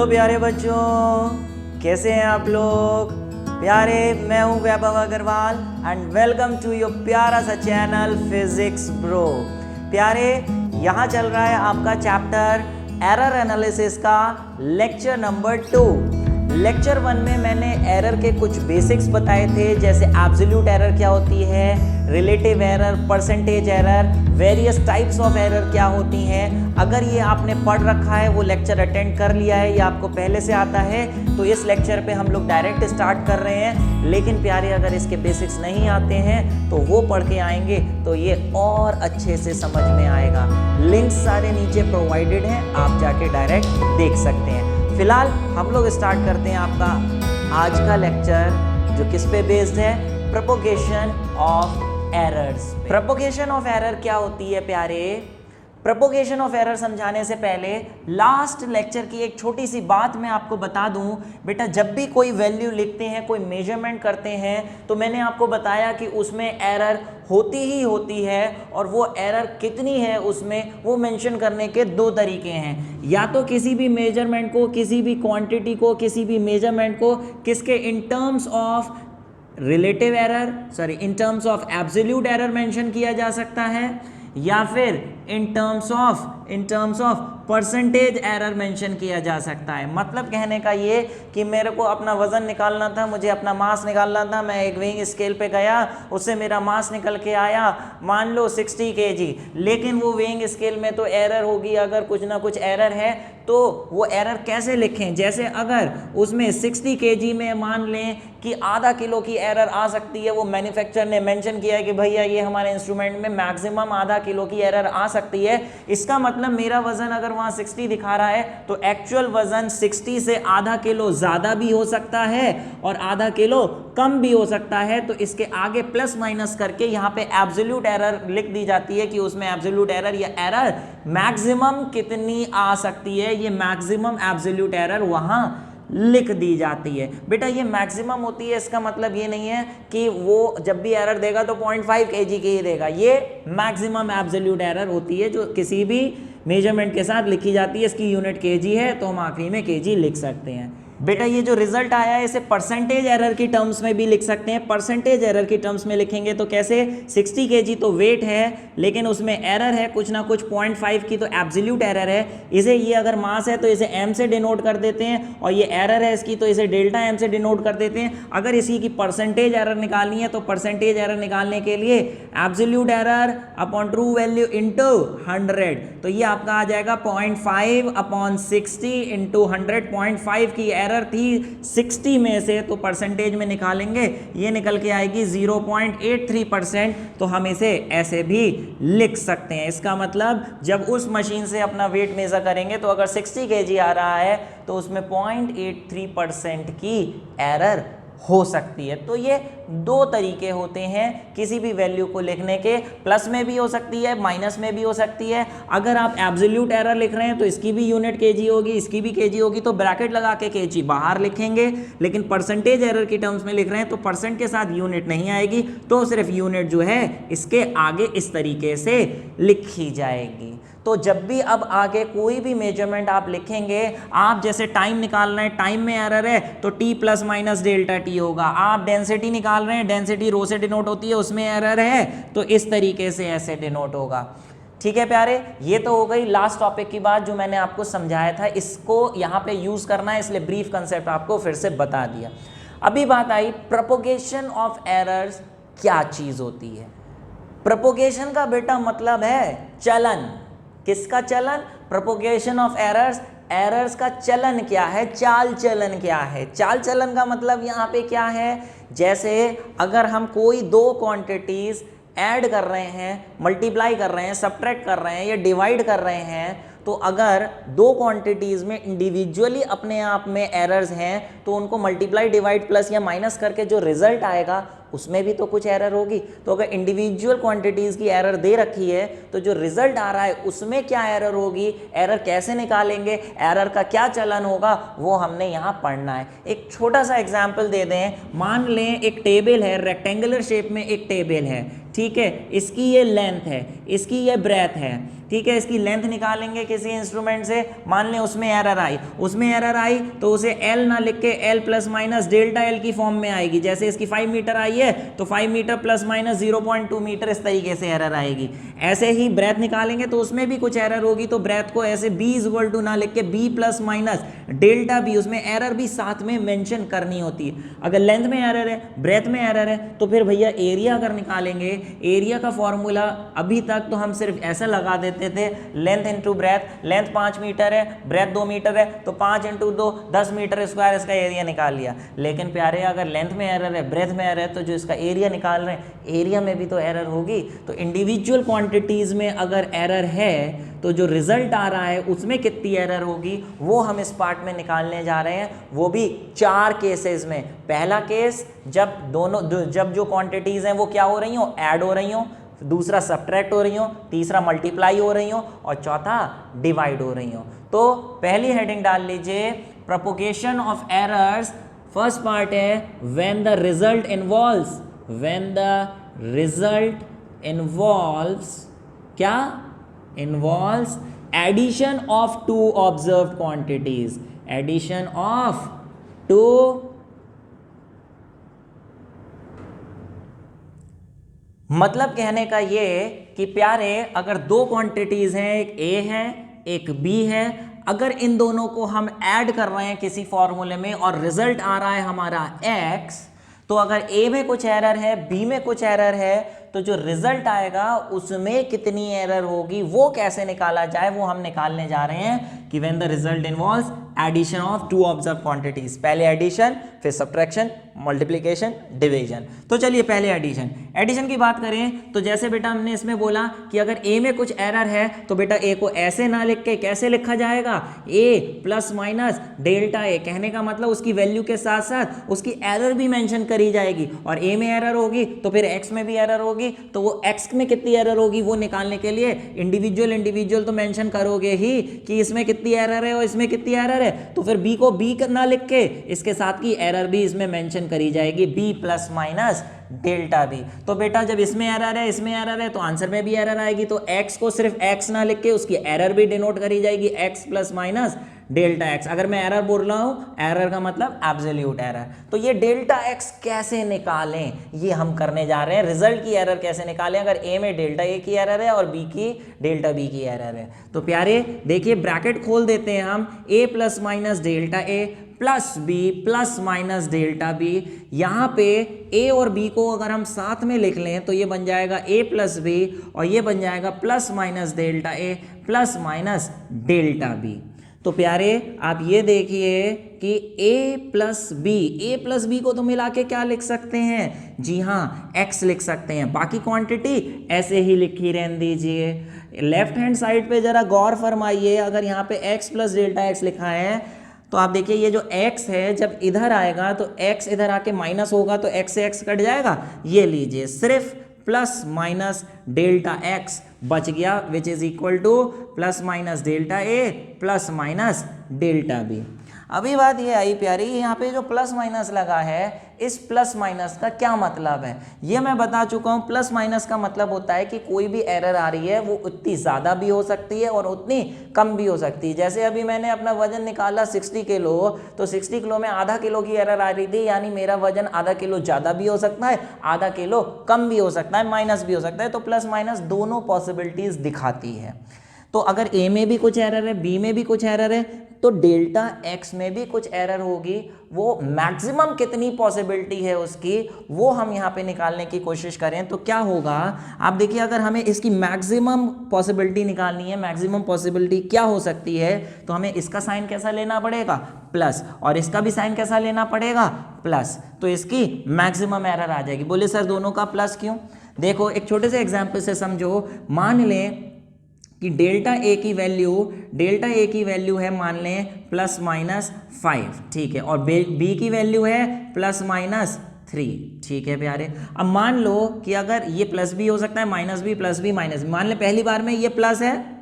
प्यारे बच्चों, कैसे हैं आप लोग प्यारे। मैं हूं Vaibhav Agrawal and welcome to your प्यारा सा चैनल फिजिक्स ब्रो। प्यारे, यहाँ चल रहा है आपका चैप्टर एरर एनालिसिस का लेक्चर नंबर 2। लेक्चर 1 में मैंने एरर के कुछ बेसिक्स बताए थे, जैसे एब्सोल्यूट एरर क्या होती है, relative error, percentage error, various types of error क्या होती हैं। अगर ये आपने पढ़ रखा है, वो लेक्चर अटेंड कर लिया है या आपको पहले से आता है, तो इस लेक्चर पे हम लोग डायरेक्ट स्टार्ट कर रहे हैं। लेकिन प्यारे, अगर इसके बेसिक्स नहीं आते हैं तो वो पढ़ के आएंगे तो ये और अच्छे से समझ में आएगा। लिंक्स सारे नीचे प्रोवाइडेड हैं, आप जाके डायरेक्ट देख सकते हैं। फिलहाल हम लोग स्टार्ट करते हैं आपका आज का लेक्चर, जो किस पे बेस्ड है, propagation of errors. Propagation of error क्या होती है प्यारे। प्रोपोगेशन ऑफ एरर समझाने से पहले लास्ट लेक्चर की एक छोटी सी बात मैं आपको बता दूं। बेटा, जब भी कोई वैल्यू लिखते हैं, कोई मेजरमेंट करते हैं, तो मैंने आपको बताया कि उसमें एरर होती ही होती है, और वो एरर कितनी है उसमें वो मेंशन करने के दो तरीके हैं। या तो किसी भी मेजरमेंट को, किसी भी क्वांटिटी को, किसी भी मेजरमेंट को किसके in terms of relative error, in terms of absolute error mention किया जा सकता है, या फिर in terms of percentage error mention किया जा सकता है। मतलब कहने का ये कि मेरे को अपना वजन निकालना था, मुझे अपना मास निकालना था, मैं एक वेइंग स्केल पे गया, उससे मेरा मास निकल के आया मान लो 60 kg, लेकिन वो वेइंग स्केल में तो एरर होगी। अगर कुछ ना कुछ एरर है तो वो एरर कैसे लिखें, जैसे अगर उसमें 60 kg में मान लें कि आधा किलो की एरर आ सकती है, वो मैन्युफैक्चरर ने मेंशन किया है कि भैया ये हमारे इंस्ट्रूमेंट में मैक्सिमम आधा किलो की एरर आ सकती है। इसका मतलब मेरा वजन अगर वहाँ 60 दिखा रहा है तो एक्चुअल वजन 60 से आधा किलो ज़्यादा भी हो सकता है और आधा किलो कम भी हो सकता है। तो इसके आगे प्लस माइनस करके यहाँ पे एब्सोल्यूट एरर लिख दी जाती है कि उसमें एब्सोल्यूट एरर या एरर मैक्सिमम कितनी आ सकती है, ये मैक्सिमम एब्सोल्यूट एरर वहाँ लिख दी जाती है। बेटा, ये मैक्सिमम होती है, इसका मतलब ये नहीं है कि वो जब भी एरर देगा तो 0.5 kg की ही देगा। ये मैक्सिमम एब्सोल्यूट एरर होती है जो किसी भी मेजरमेंट के साथ लिखी जाती है। इसकी यूनिट kg है तो हम आखिरी में kg लिख सकते हैं। बेटा, ये जो रिजल्ट आया है इसे परसेंटेज एरर की टर्म्स में भी लिख सकते हैं। परसेंटेज एरर की टर्म्स में लिखेंगे तो कैसे, 60 kg तो वेट है, लेकिन उसमें एरर है कुछ ना कुछ 0.5 की, तो एब्सोल्यूट एरर है। इसे ये अगर मास है तो इसे m से डिनोट कर देते हैं, और ये एरर है इसकी तो इसे डेल्टा m से डिनोट कर देते हैं। अगर इसी की परसेंटेज एरर निकालनी है तो परसेंटेज एरर निकालने के लिए absolute error upon true value into 100, तो ये आपका आ जाएगा 0.5 अपॉन 60 इंटू 100। 0.5 की एरर थी 60 में से, तो परसेंटेज में निकालेंगे, ये निकल के आएगी 0.83%। तो हम इसे ऐसे भी लिख सकते हैं। इसका मतलब जब उस मशीन से अपना वेट मेजर करेंगे तो अगर 60 kg आ रहा है तो उसमें 0.83% की एरर हो सकती है। तो ये दो तरीके होते हैं किसी भी वैल्यू को लिखने के, प्लस में भी हो सकती है, माइनस में भी हो सकती है। अगर आप एब्सोल्यूट एरर लिख रहे हैं तो इसकी भी यूनिट kg होगी, इसकी भी kg होगी, तो ब्रैकेट लगा के kg बाहर लिखेंगे। लेकिन परसेंटेज एरर की टर्म्स में लिख रहे हैं तो परसेंट के साथ यूनिट नहीं आएगी, तो सिर्फ यूनिट जो है इसके आगे इस तरीके से लिखी जाएगी। तो जब भी अब आगे कोई भी मेजरमेंट आप लिखेंगे, आप जैसे टाइम निकाल रहे हैं, टाइम में एरर है तो t plus minus delta T होगा। आप डेंसिटी निकाल रहे हैं, डेंसिटी रो से डिनोट होती है, उसमें एरर है तो इस तरीके से ऐसे डिनोट होगा। ठीक है प्यारे, ये तो हो गई लास्ट टॉपिक की बात जो मैंने आपको समझाया था। इसको यहाँ पे यूज करना है, इसलिए ब्रीफ कंसेप्ट आपको फिर से बता दिया। अभी बात आई प्रोपोगेशन ऑफ एरर्स क्या चीज होती है। प्रोपोगेशन का बेटा मतलब है चलन। किसका चलन? Propagation of errors. एरर्स का चलन क्या है, चाल चलन क्या है। चाल चलन का मतलब यहाँ पे क्या है, जैसे अगर हम कोई दो क्वांटिटीज ऐड कर रहे हैं, मल्टीप्लाई कर रहे हैं, सब्ट्रैक्ट कर रहे हैं या डिवाइड कर रहे हैं, तो अगर दो क्वांटिटीज में इंडिविजुअली अपने आप में एरर्स हैं तो उनको मल्टीप्लाई, डिवाइड, प्लस या माइनस करके जो रिजल्ट आएगा उसमें भी तो कुछ एरर होगी। तो अगर इंडिविजुअल क्वांटिटीज़ की एरर दे रखी है तो जो रिजल्ट आ रहा है उसमें क्या एरर होगी, एरर कैसे निकालेंगे, एरर का क्या चलन होगा, वो हमने यहाँ पढ़ना है। एक छोटा सा एग्जाम्पल दे दें, मान लें एक टेबल है, रेक्टेंगुलर शेप में एक टेबल है, ठीक है, इसकी ये लेंथ है, इसकी ये ब्रेथ है, ठीक है, इसकी लेंथ निकालेंगे किसी इंस्ट्रूमेंट से, मान लें उसमें एरर आई तो उसे L ना लिख के L plus minus delta L की फॉर्म में आएगी। जैसे इसकी 5 मीटर आई है तो 5 मीटर प्लस माइनस 0.2 मीटर, इस तरीके से एरर आएगी। ऐसे ही ब्रेथ निकालेंगे तो उसमें भी कुछ एरर होगी, तो ब्रेथ को ऐसे B इक्वल टू ना लिख के B plus minus delta B, उसमें एरर भी साथ में मेंशन करनी होती है। अगर लेंथ में एरर है, ब्रेथ में एरर है, तो फिर भैया एरिया अगर निकालेंगे, एरिया का फॉर्मूला अभी तक तो हम सिर्फ ऐसा लगा देते थे, length into breadth, length 5 metre है, ब्रेथ 2 मीटर है, तो 5 इंटू 2 10 मीटर स्क्वायर, इसका एरिया निकाल लिया। लेकिन प्यारे अगर लेंथ में एरर है, ब्रेथ में एरर है, तो जो इसका एरिया निकाल रहे हैं एरिया में भी तो एरर होगी। तो इंडिविजुअल क्वांटिटीज में अगर एरर है तो जो रिजल्ट आ रहा है उसमें कितनी एरर होगी वो हम इस पार्ट में निकालने जा रहे हैं, वो भी 4 केसेस में। पहला केस जब जो क्वांटिटीज हैं वो क्या हो रही हो, ऐड हो रही हो, दूसरा सब्ट्रैक्ट हो रही हो, तीसरा मल्टीप्लाई हो रही हो और चौथा डिवाइड हो रही हो। तो पहली हेडिंग डाल लीजिए, propagation of errors. First part है व्हेन द रिजल्ट इन्वॉल्व्स क्या, involves addition of 2 observed quantities, addition of 2 मतलब कहने का ये कि प्यारे अगर 2 क्वांटिटीज हैं, एक A है एक B है, अगर इन दोनों को हम ऐड कर रहे हैं किसी फॉर्मूले में और रिजल्ट आ रहा है हमारा X, तो अगर A में कुछ एरर है, B में कुछ एरर है, तो जो रिजल्ट आएगा उसमें कितनी एरर होगी वो कैसे निकाला जाए वो हम निकालने जा रहे हैं कि when the result involves addition of 2 observe quantities. पहले एडिशन, फिर सब्ट्रैक्शन, मल्टीप्लिकेशन, डिवीजन। तो चलिए पहले एडिशन की बात करें तो जैसे बेटा हमने इसमें बोला कि अगर A में कुछ एरर है तो बेटा A को ऐसे ना लिख के कैसे लिखा जाएगा, A plus minus delta A, कहने का मतलब उसकी वैल्यू के साथ साथ उसकी एरर भी मेंशन करी जाएगी। और A में एरर होगी तो फिर X में भी एरर होगी, तो वो X में कितनी एरर होगी वो निकालने के लिए इंडिविजुअल तो मेंशन करोगे ही कि इसमें कितनी एरर है और इसमें कितनी एरर है, तो फिर B को B ना लिख के इसके साथ की एरर भी इसमें मेंशन करी जाएगी, B plus minus delta B। तो बेटा जब इसमें एरर है, इसमें एरर है, तो आंसर में भी एरर आएगी, तो X को सिर्फ X ना लिख के उसकी एरर भी डिनोट करी जाएगी, X plus minus delta X। अगर मैं एरर बोल रहा हूं, एरर का मतलब एब्सोल्यूट एरर। तो ये डेल्टा X कैसे निकालें ये हम करने जा रहे हैं, रिजल्ट की एरर कैसे निकालें अगर A में डेल्टा A की एरर है और B की डेल्टा B की एरर है। तो प्यारे देखिए ब्रैकेट खोल देते हैं हम, A plus minus delta A plus B plus minus delta B। यहाँ पे A और B को अगर हम साथ में लिख लें तो ये बन जाएगा A प्लस B और ये बन जाएगा plus minus delta A plus minus delta B। तो प्यारे आप ये देखिए कि A प्लस B को तो मिला के क्या लिख सकते हैं, जी हाँ X लिख सकते हैं, बाकी क्वांटिटी ऐसे ही लिखी रहने दीजिए। लेफ्ट हैंड साइड पे जरा गौर फरमाइए, अगर यहाँ पे X प्लस डेल्टा X लिखा है तो आप देखिए ये जो X है जब इधर आएगा तो X इधर आके माइनस होगा तो X से X कट जाएगा, ये लीजिए सिर्फ प्लस माइनस डेल्टा X बच गया, which is equal to plus minus delta A plus minus delta B। अभी बात ये आई प्यारी, यहाँ पे जो प्लस माइनस लगा है इस प्लस माइनस का क्या मतलब है ये मैं बता चुका हूँ। प्लस माइनस का मतलब होता है कि कोई भी एरर आ रही है वो उतनी ज़्यादा भी हो सकती है और उतनी कम भी हो सकती है। जैसे अभी मैंने अपना वजन निकाला 60 किलो, तो 60 किलो में आधा किलो की एरर आ रही थी, यानी मेरा वजन आधा किलो ज़्यादा भी हो सकता है, आधा किलो कम भी हो सकता है, माइनस भी हो सकता है। तो प्लस माइनस दोनों पॉसिबिलिटीज़ दिखाती है। तो अगर A में भी कुछ एरर है, B में भी कुछ एरर है, तो डेल्टा X में भी कुछ एरर होगी। वो मैक्सिमम कितनी पॉसिबिलिटी है उसकी वो हम यहाँ पे निकालने की कोशिश करें तो क्या होगा, आप देखिए अगर हमें इसकी मैक्सिमम पॉसिबिलिटी निकालनी है, मैक्सिमम पॉसिबिलिटी क्या हो सकती है, तो हमें इसका साइन कैसा लेना पड़ेगा, प्लस, और इसका भी साइन कैसा लेना पड़ेगा, प्लस। तो इसकी मैक्सिमम एरर आ जाएगी। बोले सर दोनों का प्लस क्यों? देखो एक छोटे से एग्जाम्पल से समझो, मान लें कि डेल्टा A की वैल्यू है मान लें प्लस माइनस 5, ठीक है, और B की वैल्यू है प्लस माइनस 3। ठीक है प्यारे, अब मान लो कि अगर ये प्लस भी हो सकता है, माइनस भी, प्लस भी, माइनस भी। मान ले पहली बार में ये प्लस है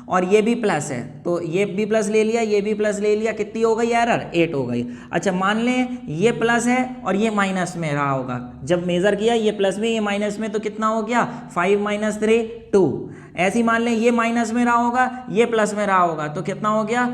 और ये भी प्लस है, तो ये भी प्लस ले लिया, ये भी प्लस ले लिया, कितनी हो गई एरर? 8 हो गई। अच्छा मान लें ये प्लस है और ये माइनस में रहा होगा, जब मेजर किया ये प्लस में ये माइनस में, तो कितना हो गया? 5 - 3 2। ऐसे ही मान लें ये माइनस में रहा होगा, ये प्लस में रहा होगा, तो कितना हो गया?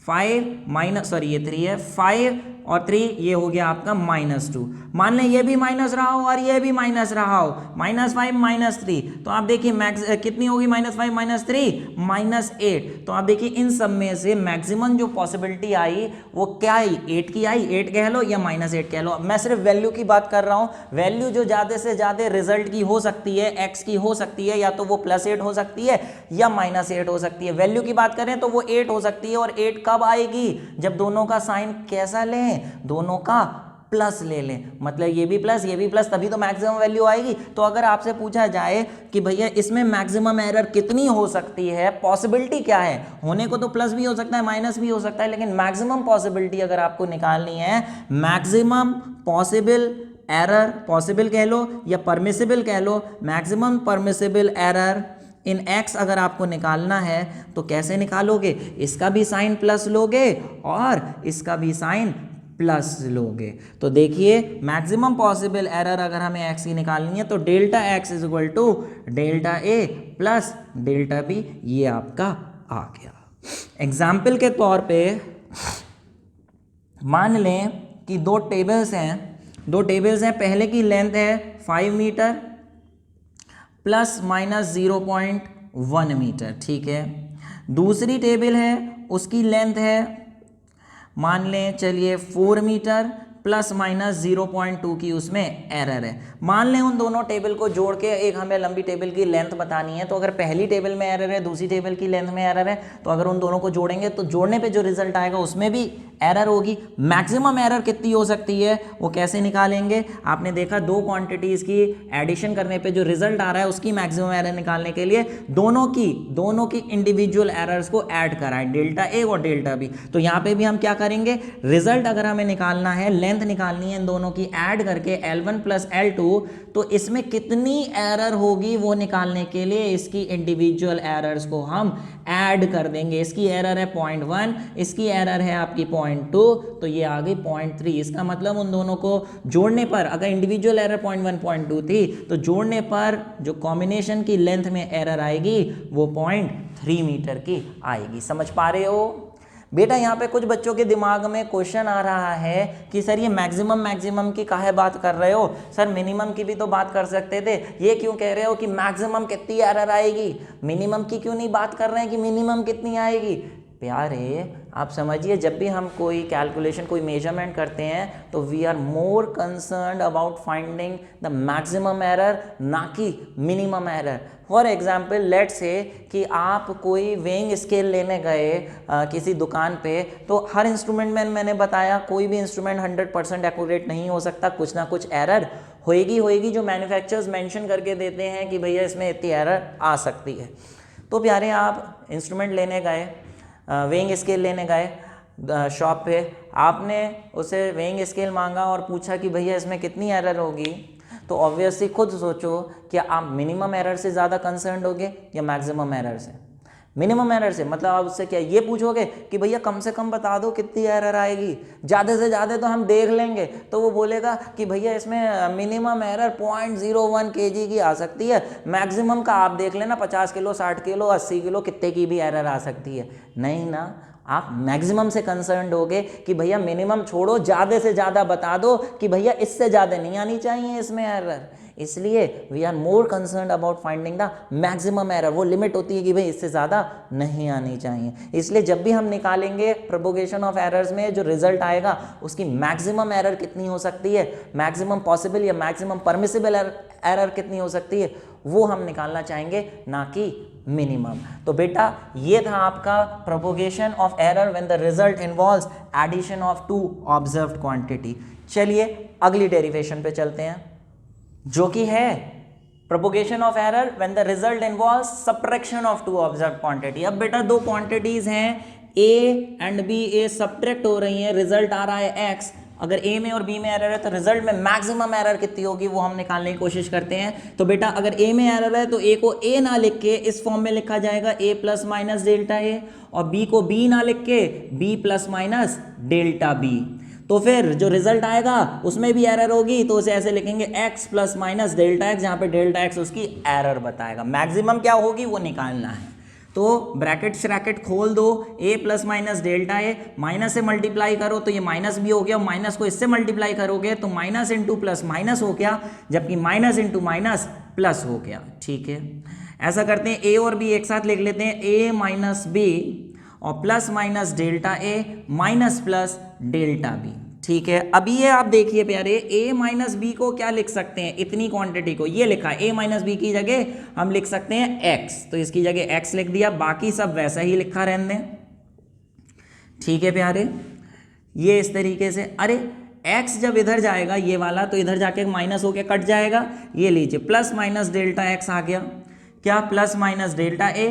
5 ये 3 है, 5 और 3 ये हो गया आपका -2। मान लें ये भी माइनस रहा हो और ये भी माइनस रहा हो, -5 - 3, तो आप देखिए मैक्स कितनी होगी? -5 - 3 -8। तो आप देखिए इन सब में से मैक्सिमम जो पॉसिबिलिटी आई वो क्या आई? 8 की आई। 8 कह लो या -8 कह लो, मैं सिर्फ वैल्यू की बात कर रहा हूँ। वैल्यू जो ज़्यादा से ज़्यादा रिजल्ट की हो सकती है, एक्स की हो सकती है, या तो वो +8 हो सकती है या -8 हो सकती है। वैल्यू की बात करें तो वो 8 हो सकती है, और 8 कब आएगी? जब दोनों का साइन कैसा लें? दोनों का प्लस ले लें, मतलब ये भी प्लस ये भी प्लस, तभी तो मैक्सिमम वैल्यू आएगी। तो अगर आपसे पूछा जाए कि भैया इसमें मैक्सिमम एरर कितनी हो सकती है, पॉसिबिलिटी क्या है? होने को तो प्लस भी हो सकता है, माइनस भी हो सकता है, लेकिन मैक्सिमम पॉसिबिलिटी अगर आपको निकालनी है, मैक्सिमम पॉसिबल एरर, पॉसिबल कह लो या परमिसिबल कह लो, maximum permissible error in x अगर आपको निकालना है तो कैसे निकालोगे? इसका भी साइन प्लस लोगे और इसका भी साइन प्लस लोगे। तो देखिए मैक्सिमम पॉसिबल एरर अगर हमें x की निकालनी है तो delta x = delta a plus delta b, ये आपका आ गया। एग्जाम्पल के तौर पे मान लें कि दो टेबल्स हैं, पहले की लेंथ है 5 मीटर ± 0.1 मीटर, ठीक है। दूसरी टेबल है उसकी लेंथ है मान लें चलिए 4 मीटर ± 0.2 की उसमें एरर है। मान लें उन दोनों टेबल को जोड़ के एक हमें लंबी टेबल की लेंथ बतानी है, तो अगर पहली टेबल में एरर है, दूसरी टेबल की लेंथ में एरर है, तो अगर उन दोनों को जोड़ेंगे तो जोड़ने पे जो रिजल्ट आएगा उसमें भी एरर होगी। मैक्सिमम एरर कितनी हो सकती है वो कैसे निकालेंगे? आपने देखा दो क्वांटिटीज़ की एडिशन करने पे जो रिजल्ट आ रहा है उसकी मैक्सिमम एरर निकालने के लिए दोनों की इंडिविजुअल एरर्स को ऐड कराएं, डेल्टा ए और डेल्टा बी। तो यहाँ पे भी हम क्या करेंगे? रिजल्ट अगर हमें निकालना है, लेंथ निकालनी है इन दोनों की ऐड करके L1 + L2, तो इसमें कितनी एरर होगी वो निकालने के लिए इसकी इंडिविजुअल एरर्स को हम ऐड कर देंगे। इसकी एरर है 0.1, इसकी एरर है आपकी 0.2, तो ये आ गई 0.3। इसका मतलब उन दोनों को जोड़ने पर अगर इंडिविजुअल एरर 0.1 0.2 थी तो जोड़ने पर जो कॉम्बिनेशन की लेंथ में एरर आएगी वो 0.3 मीटर की आएगी। समझ पा रहे हो बेटा? यहाँ पे कुछ बच्चों के दिमाग में क्वेश्चन आ रहा है कि सर ये मैक्सिमम की काहे बात कर रहे हो? सर मिनिमम की भी तो बात कर सकते थे, ये क्यों कह रहे हो कि मैक्सिमम कितनी एरर आएगी? मिनिमम की क्यों नहीं बात कर रहे हैं कि मिनिमम कितनी आएगी? प्यारे आप समझिए, जब भी हम कोई कैलकुलेशन, कोई मेजरमेंट करते हैं तो we are more concerned about finding the maximum error, ना कि minimum error. For example let's say कि आप कोई वेइंग स्केल लेने गए किसी दुकान पे, तो हर इंस्ट्रूमेंट में मैंने बताया कोई भी इंस्ट्रूमेंट 100% एक्यूरेट नहीं हो सकता, कुछ ना कुछ एरर होएगी जो मैन्युफैक्चरर्स मेंशन करके देते हैं कि भैया इसमें इतनी एरर आ सकती है। तो प्यारे आप इंस्ट्रूमेंट लेने गए, वेइंग स्केल लेने गए शॉप पे, आपने उसे वेइंग स्केल मांगा और पूछा कि भैया इसमें कितनी एरर होगी, तो ऑब्वियसली खुद सोचो कि आप मिनिमम एरर से ज़्यादा कंसर्न्ड होगे या मैक्सिमम एरर से? मिनिमम एरर से। मतलब आप उससे क्या ये पूछोगे कि भैया कम से कम बता दो कितनी एरर आएगी, ज़्यादा से ज़्यादा तो हम देख लेंगे, तो वो बोलेगा कि भैया इसमें मिनिमम एरर 0.01 kg की आ सकती है, मैक्सिमम का आप देख लेना 50 किलो, 60 किलो, 80 किलो, कितने की भी एरर आ सकती है। नहीं ना, आप मैक्सिमम से कंसर्न्ड होगे कि भैया मिनिमम छोड़ो, ज़्यादा से ज़्यादा बता दो कि भैया इससे ज़्यादा नहीं आनी चाहिए इसमें एरर। इसलिए we are more concerned about finding the maximum error. वो लिमिट होती है कि भाई इससे ज़्यादा नहीं आनी चाहिए। इसलिए जब भी हम निकालेंगे प्रोपोगेशन ऑफ एरर्स में जो रिजल्ट आएगा उसकी मैक्सिमम एरर कितनी हो सकती है, मैक्सिमम पॉसिबल या मैक्सिमम परमिसिबल एरर कितनी हो सकती है, वो हम निकालना चाहेंगे, ना कि मिनिमम। तो बेटा ये था आपका propagation of error when the result involves addition of two observed quantity. चलिए अगली डेरिवेशन पे चलते हैं जो कि है propagation of error when the result involves subtraction of two observed quantity. अब बेटा दो क्वांटिटीज हैं A and B, A subtract हो रही हैं, रिजल्ट आ रहा है X। अगर ए में और बी में एरर है तो रिजल्ट में मैक्सिमम एरर कितनी होगी वो हम निकालने की कोशिश करते हैं। तो बेटा अगर ए में एरर है तो ए को ए ना लिख के इस फॉर्म में लिखा जाएगा A plus minus delta A, और बी को बी ना लिख के B plus minus delta B. तो फिर जो रिजल्ट आएगा उसमें भी एरर होगी, तो उसे ऐसे लिखेंगे x plus minus delta x, जहां पे डेल्टा एक्स उसकी एरर बताएगा। मैक्सिमम क्या होगी वो निकालना है। तो ब्रैकेट श्रैकेट खोल दो, a plus minus delta A, minus से मल्टीप्लाई करो तो ये माइनस भी हो गया, और माइनस को इससे मल्टीप्लाई करोगे तो माइनस इंटू प्लस माइनस हो गया, जबकि माइनस इंटू माइनस प्लस हो गया। ठीक है, ऐसा करते हैं a और b एक साथ लिख लेते हैं, a माइनस b और प्लस माइनस डेल्टा ए माइनस प्लस डेल्टा बी। ठीक है, अभी ये आप देखिए प्यारे, a माइनस बी को क्या लिख सकते हैं, इतनी क्वांटिटी को ये लिखा है, a माइनस बी की जगह हम लिख सकते हैं x, तो इसकी जगह x लिख दिया, बाकी सब वैसा ही लिखा रहने दें। ठीक है प्यारे, ये इस तरीके से, अरे x जब इधर जाएगा ये वाला तो इधर जाके माइनस होके कट जाएगा, ये लीजिए प्लस माइनस डेल्टा x आ गया, क्या प्लस माइनस डेल्टा a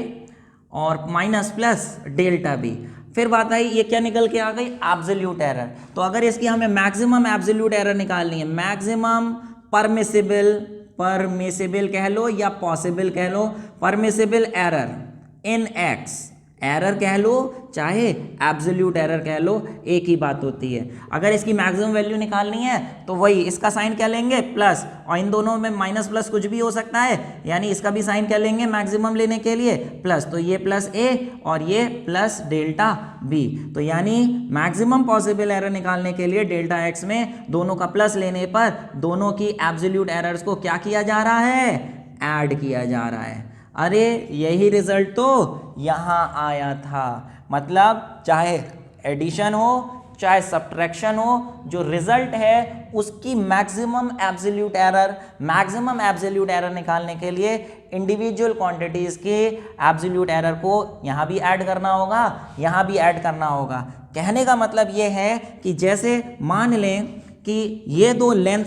और माइनस प्लस डेल्टा बी। फिर बात आई ये क्या निकल के आ गई, एब्सोल्यूट एरर। तो अगर इसकी हमें मैक्सिमम एब्सोल्यूट एरर निकालनी है, मैक्सिमम परमिसिबल कह लो या पॉसिबल कह लो, permissible error in x, error कह लो चाहे एब्सोल्यूट एरर कह लो, एक ही बात होती है। अगर इसकी मैक्सिमम वैल्यू निकालनी है तो वही इसका साइन क्या लेंगे, प्लस, और इन दोनों में माइनस प्लस कुछ भी हो सकता है, यानी इसका भी साइन क्या लेंगे मैक्सिमम लेने के लिए, प्लस, तो ये प्लस a और ये प्लस डेल्टा b। तो यानी मैक्सिमम पॉसिबल एरर निकालने के लिए डेल्टा x में दोनों का प्लस लेने पर दोनों की एब्सोल्यूट एरर्स को क्या किया जा रहा है, ऐड किया जा रहा है। अरे यही रिजल्ट तो यहाँ आया था, मतलब चाहे एडिशन हो चाहे सब्ट्रैक्शन हो, जो रिजल्ट है उसकी मैक्सिमम एब्सोल्यूट एरर निकालने के लिए इंडिविजुअल क्वांटिटीज के एब्सोल्यूट एरर को यहाँ भी ऐड करना होगा, यहाँ भी ऐड करना होगा। कहने का मतलब ये है कि जैसे मान लें कि ये दो लेंथ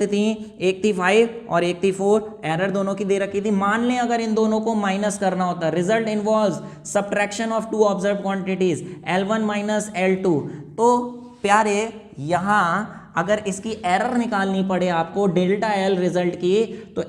थी, एक थी 5 और एक थी 4, एरर दोनों की दे रखी थी। मान लें अगर इन दोनों को माइनस करना होता, result involves subtraction of two observed quantities L1 minus L2। तो प्यारे यहाँ अगर इसकी एरर निकालनी पड़े आपको डेल्टा एल रिजल्ट की, तो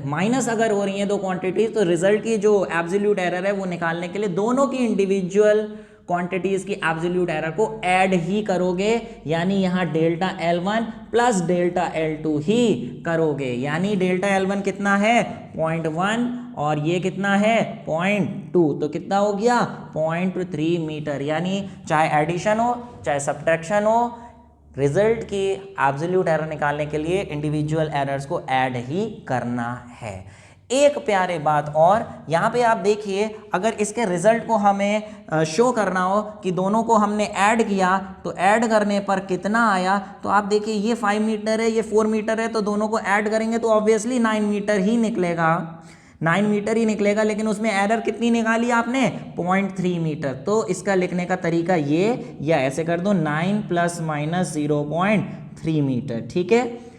माइनस अगर हो रही है दो क्वांटिटीज, तो रिजल्ट की जो एब्सोल्यूट एरर है वो निकालने के लिए दोनों की इंडिविजुअल क्वांटिटीज की एब्सोल्यूट एरर को ऐड ही करोगे, यानी यहाँ delta L1 plus delta L2 ही करोगे। यानी डेल्टा L1 कितना है 0.1 और ये कितना है 0.2, तो कितना हो गया 0.3 मीटर। यानी चाहे एडिशन हो चाहे सब्ट्रैक्शन हो, रिजल्ट की एब्सोल्यूट एरर निकालने के लिए इंडिविजुअल एरर्स को ऐड ही करना है। एक प्यारे बात और, यहाँ पे आप देखिए, अगर इसके रिजल्ट को हमें शो करना हो कि दोनों को हमने ऐड किया तो ऐड करने पर कितना आया, तो आप देखिए ये 5 मीटर है ये 4 मीटर है, तो दोनों को ऐड करेंगे तो ऑब्वियसली 9 मीटर ही निकलेगा, 9 मीटर ही निकलेगा। लेकिन उसमें एरर कितनी निकाली आपने 0.3 मीटर। तो इसका लिखने का तरीका ये, या ऐसे कर दो 9 प्लस माइनस 0.3 मीटर। ठीक है,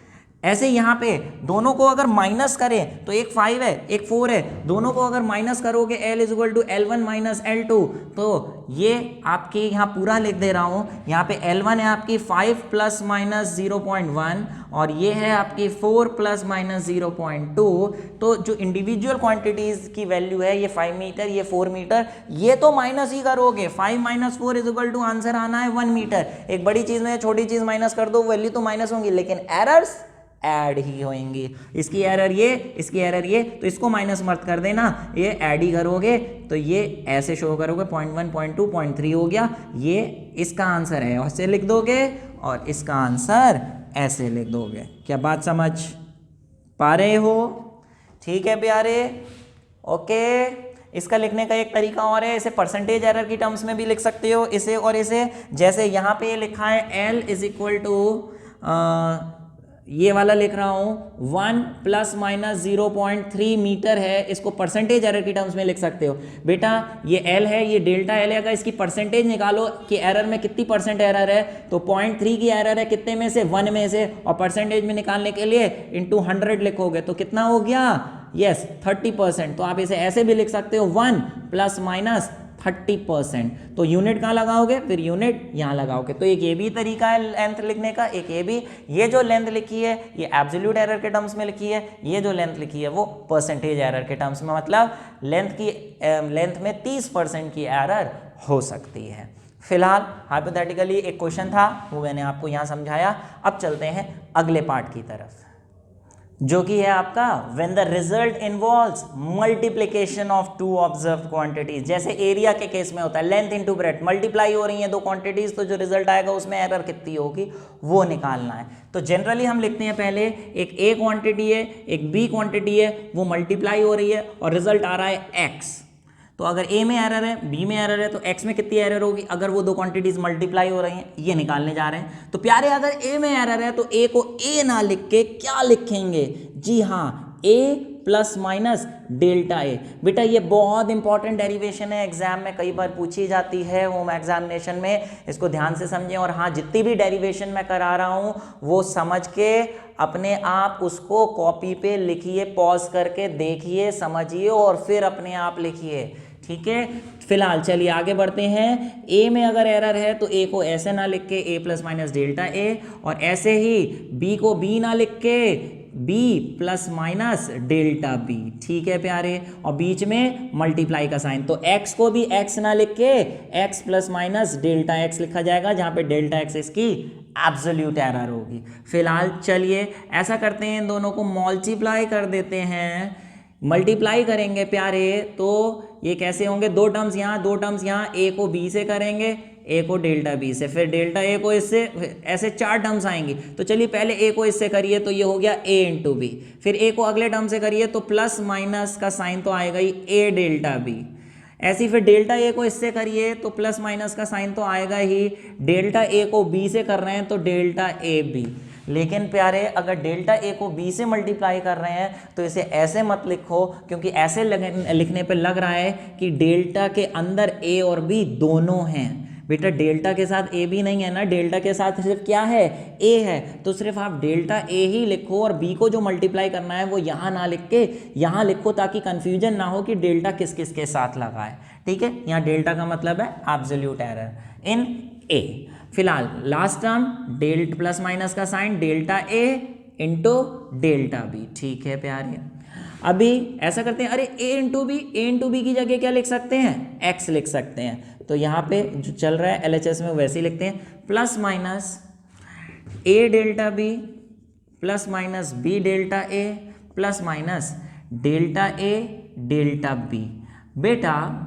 ऐसे यहाँ पे दोनों को अगर माइनस करें तो एक 5 है एक 4 है, दोनों को अगर माइनस करोगे L is equal to L1 minus L2, तो ये आपकी यहाँ पूरा लिख दे रहा हूँ, यहाँ पे L1 है आपकी 5 प्लस माइनस 0.1 और ये है आपकी 4 प्लस माइनस 0.2। तो जो इंडिविजुअल क्वांटिटीज की वैल्यू है, ये 5 मीटर ये 4 मीटर, ये तो माइनस ही करोगे, 5 minus 4 is equal to answer आना है 1 मीटर। एक बड़ी चीज में छोटी चीज माइनस कर दो, वैल्यू तो माइनस होंगी लेकिन एरर्स ऐड ही होंगी। इसकी एरर ये, इसकी एरर ये, तो इसको माइनस मत कर देना, ये ऐड ही करोगे तो ये ऐसे शो करोगे 0.1 0.2 0.3 हो गया, ये इसका आंसर है, ऐसे लिख दोगे और इसका आंसर ऐसे लिख दोगे। क्या बात समझ पा रहे हो? ठीक है प्यारे, ओके। इसका लिखने का एक तरीका और है, इसे परसेंटेज एरर की टर्म्स में भी लिख सकते हो, इसे और इसे। जैसे यहाँ पे लिखा है L इज इक्वल टू, ये वाला लिख रहा हूँ 1 प्लस माइनस 0.3 मीटर है, इसको परसेंटेज एरर की टर्म्स में लिख सकते हो। बेटा ये L है, ये डेल्टा L है, अगर इसकी परसेंटेज निकालो कि एरर में कितनी परसेंट एरर है, तो 0.3 की एरर है कितने में से 1 में से, और परसेंटेज में निकालने के लिए इंटू 100 लिखोगे तो कितना हो गया, यस 30%। तो आप इसे ऐसे भी लिख सकते हो 1 प्लस माइनस 30%। तो यूनिट कहाँ लगाओगे, फिर यूनिट यहाँ लगाओगे। तो एक ये भी तरीका है लेंथ लिखने का, एक ये भी। ये जो लेंथ लिखी है ये एब्सोल्यूट एरर के टर्म्स में लिखी है, ये जो लेंथ लिखी है वो परसेंटेज एरर के टर्म्स में, मतलब लेंथ में 30% की एरर हो सकती है। फिलहाल हाइपोथेटिकली एक क्वेश्चन था वो मैंने आपको यहाँ समझाया। अब चलते हैं अगले पार्ट की तरफ, जो कि है आपका when the result involves multiplication of two observed quantities. जैसे एरिया के केस में होता है लेंथ इनटू ब्रेड्थ, मल्टीप्लाई हो रही हैं दो क्वांटिटीज, तो जो रिजल्ट आएगा उसमें एरर कितनी होगी वो निकालना है। तो जनरली हम लिखते हैं पहले एक ए क्वांटिटी है एक बी क्वांटिटी है, वो मल्टीप्लाई हो रही है और रिजल्ट आ रहा है एक्स। तो अगर ए में एरर है बी में एरर है तो एक्स में कितनी एरर होगी अगर वो दो क्वांटिटीज मल्टीप्लाई हो रही हैं, ये निकालने जा रहे हैं। तो प्यारे अगर ए में एरर है तो ए को ए ना लिख के क्या लिखेंगे, जी हाँ ए प्लस माइनस डेल्टा ए। बेटा ये बहुत इंपॉर्टेंट डेरिवेशन है, एग्जाम में कई बार पूछी जाती है होम एग्जामिनेशन में, इसको ध्यान से समझें। और हाँ जितनी भी डेरिवेशन मैं करा रहा हूँ वो समझ के अपने आप उसको कॉपी पे लिखिए, पॉज करके देखिए समझिए और फिर अपने आप लिखिए, ठीक है। फिलहाल चलिए आगे बढ़ते हैं। ए में अगर एरर है तो ए को ऐसे ना लिख के A plus minus delta A, और ऐसे ही बी को बी ना लिख के B plus minus delta B, ठीक है प्यारे। और बीच में मल्टीप्लाई का साइन, तो एक्स को भी एक्स ना लिख के x plus minus delta x लिखा जाएगा, जहां पे डेल्टा एक्स इसकी एब्सोल्यूट एरर होगी। फिलहाल चलिए ऐसा करते हैं, इन दोनों को मल्टीप्लाई कर देते हैं। मल्टीप्लाई करेंगे प्यारे तो ये कैसे होंगे, दो टर्म्स यहाँ दो टर्म्स यहाँ, ए को बी से करेंगे ए को डेल्टा बी से, फिर डेल्टा ए को इससे, ऐसे चार टर्म्स आएंगी। तो चलिए पहले ए को इससे करिए तो ये हो गया ए इंटू बी, फिर ए को अगले टर्म से करिए तो प्लस माइनस का साइन तो आएगा ही ए डेल्टा बी। ऐसे ही फिर डेल्टा ए को इससे करिए तो प्लस माइनस का साइन तो आएगा ही, डेल्टा ए को बी से कर रहे हैं तो डेल्टा ए बी। लेकिन प्यारे अगर डेल्टा ए को बी से मल्टीप्लाई कर रहे हैं तो इसे ऐसे मत लिखो, क्योंकि ऐसे लिखने पे लग रहा है कि डेल्टा के अंदर ए और बी दोनों हैं। बेटा डेल्टा के साथ ए भी नहीं है ना, डेल्टा के साथ सिर्फ क्या है ए है, तो सिर्फ आप डेल्टा ए ही लिखो और बी को जो मल्टीप्लाई करना है वो यहाँ ना लिख के यहाँ लिखो, ताकि कंफ्यूजन ना हो कि डेल्टा किस किस के साथ लगा है, ठीक है। यहाँ डेल्टा का मतलब है एब्सोल्यूट एरर इन ए। फिलहाल last term delta plus minus का sine delta A into delta B, ठीक है प्यारे। अभी ऐसा करते हैं, अरे ए इंटू बी की जगह क्या लिख सकते हैं, एक्स लिख सकते हैं। तो यहाँ पे जो चल रहा है एलएचएस में वैसे ही लिखते हैं, plus minus A delta B plus minus B delta A plus minus delta A delta B. बेटा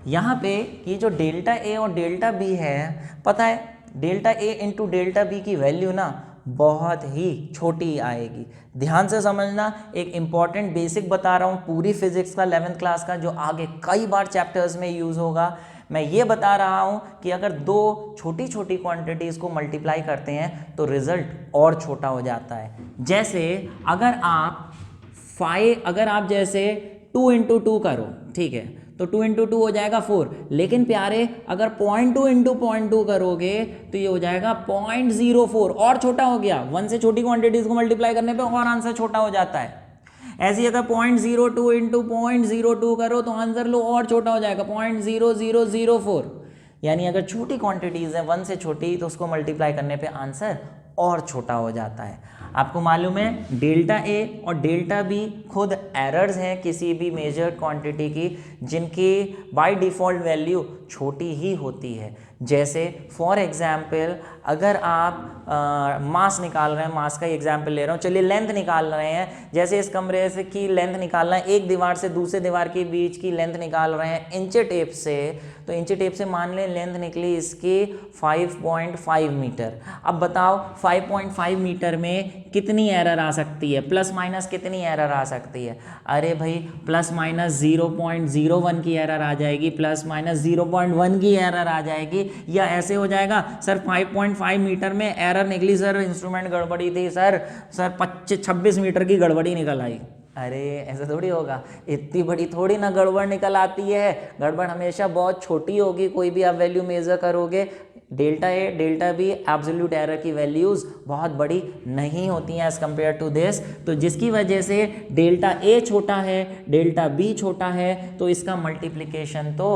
यहाँ पे ये जो डेल्टा ए और डेल्टा बी है, पता है delta A into delta B की वैल्यू ना बहुत ही छोटी आएगी। ध्यान से समझना, एक इम्पॉर्टेंट बेसिक बता रहा हूँ पूरी फिजिक्स का 11th क्लास का, जो आगे कई बार चैप्टर्स में यूज़ होगा। मैं ये बता रहा हूँ कि अगर दो छोटी छोटी क्वांटिटीज़ को मल्टीप्लाई करते हैं तो रिजल्ट और छोटा हो जाता है। जैसे अगर आप जैसे 2 इंटू 2 करो, ठीक है, तो 2 इंटू 2 हो जाएगा 4। लेकिन प्यारे अगर 0.2 इंटू 0.2 करोगे तो ये हो जाएगा 0.04, और छोटा हो गया। 1 से छोटी क्वांटिटीज को मल्टीप्लाई करने पे और आंसर छोटा हो जाता है। ऐसे ही अगर 0.02 इंटू 0.02 करो तो आंसर लो और छोटा हो जाएगा 0.0004। यानी अगर छोटी क्वांटिटीज है 1 से छोटी तो उसको मल्टीप्लाई करने पे आंसर और छोटा हो जाता है। आपको मालूम है डेल्टा ए और डेल्टा बी खुद एरर्स हैं किसी भी मेजर क्वांटिटी की, जिनकी बाय डिफ़ॉल्ट वैल्यू छोटी ही होती है। जैसे फॉर एग्जाम्पल अगर आप मास निकाल रहे हैं, मास का ही एग्जाम्पल ले रहा हूँ, चलिए लेंथ निकाल रहे हैं। जैसे इस कमरे से की लेंथ निकालना है, एक दीवार से दूसरे दीवार के बीच की लेंथ निकाल रहे हैं इंच टेप से, तो इंच टेप से मान लें लेंथ निकली इसकी 5.5 मीटर। अब बताओ 5.5 मीटर में कितनी एरर आ सकती है, प्लस माइनस कितनी एरर आ सकती है? अरे भाई प्लस माइनस 0.01 की एरर आ जाएगी, प्लस माइनस 0.1 की एरर आ जाएगी, या ऐसे हो जाएगा सर 5.5 मीटर में एरर निकली सर, इंस्ट्रूमेंट गड़बड़ी थी सर 26 मीटर की गड़बड़ी निकल आई। अरे ऐसे थोड़ी होगा, इतनी बड़ी थोड़ी ना गड़बड़ निकल आती है। गड़बड़ हमेशा बहुत छोटी होगी, कोई भी आप वैल्यू मेजर करोगे। Delta A delta B absolute error की वैल्यूज़ बहुत बड़ी नहीं होती हैं एज़ कम्पेयर टू दिस, तो जिसकी वजह से डेल्टा ए छोटा है डेल्टा बी छोटा है, तो इसका मल्टीप्लिकेशन तो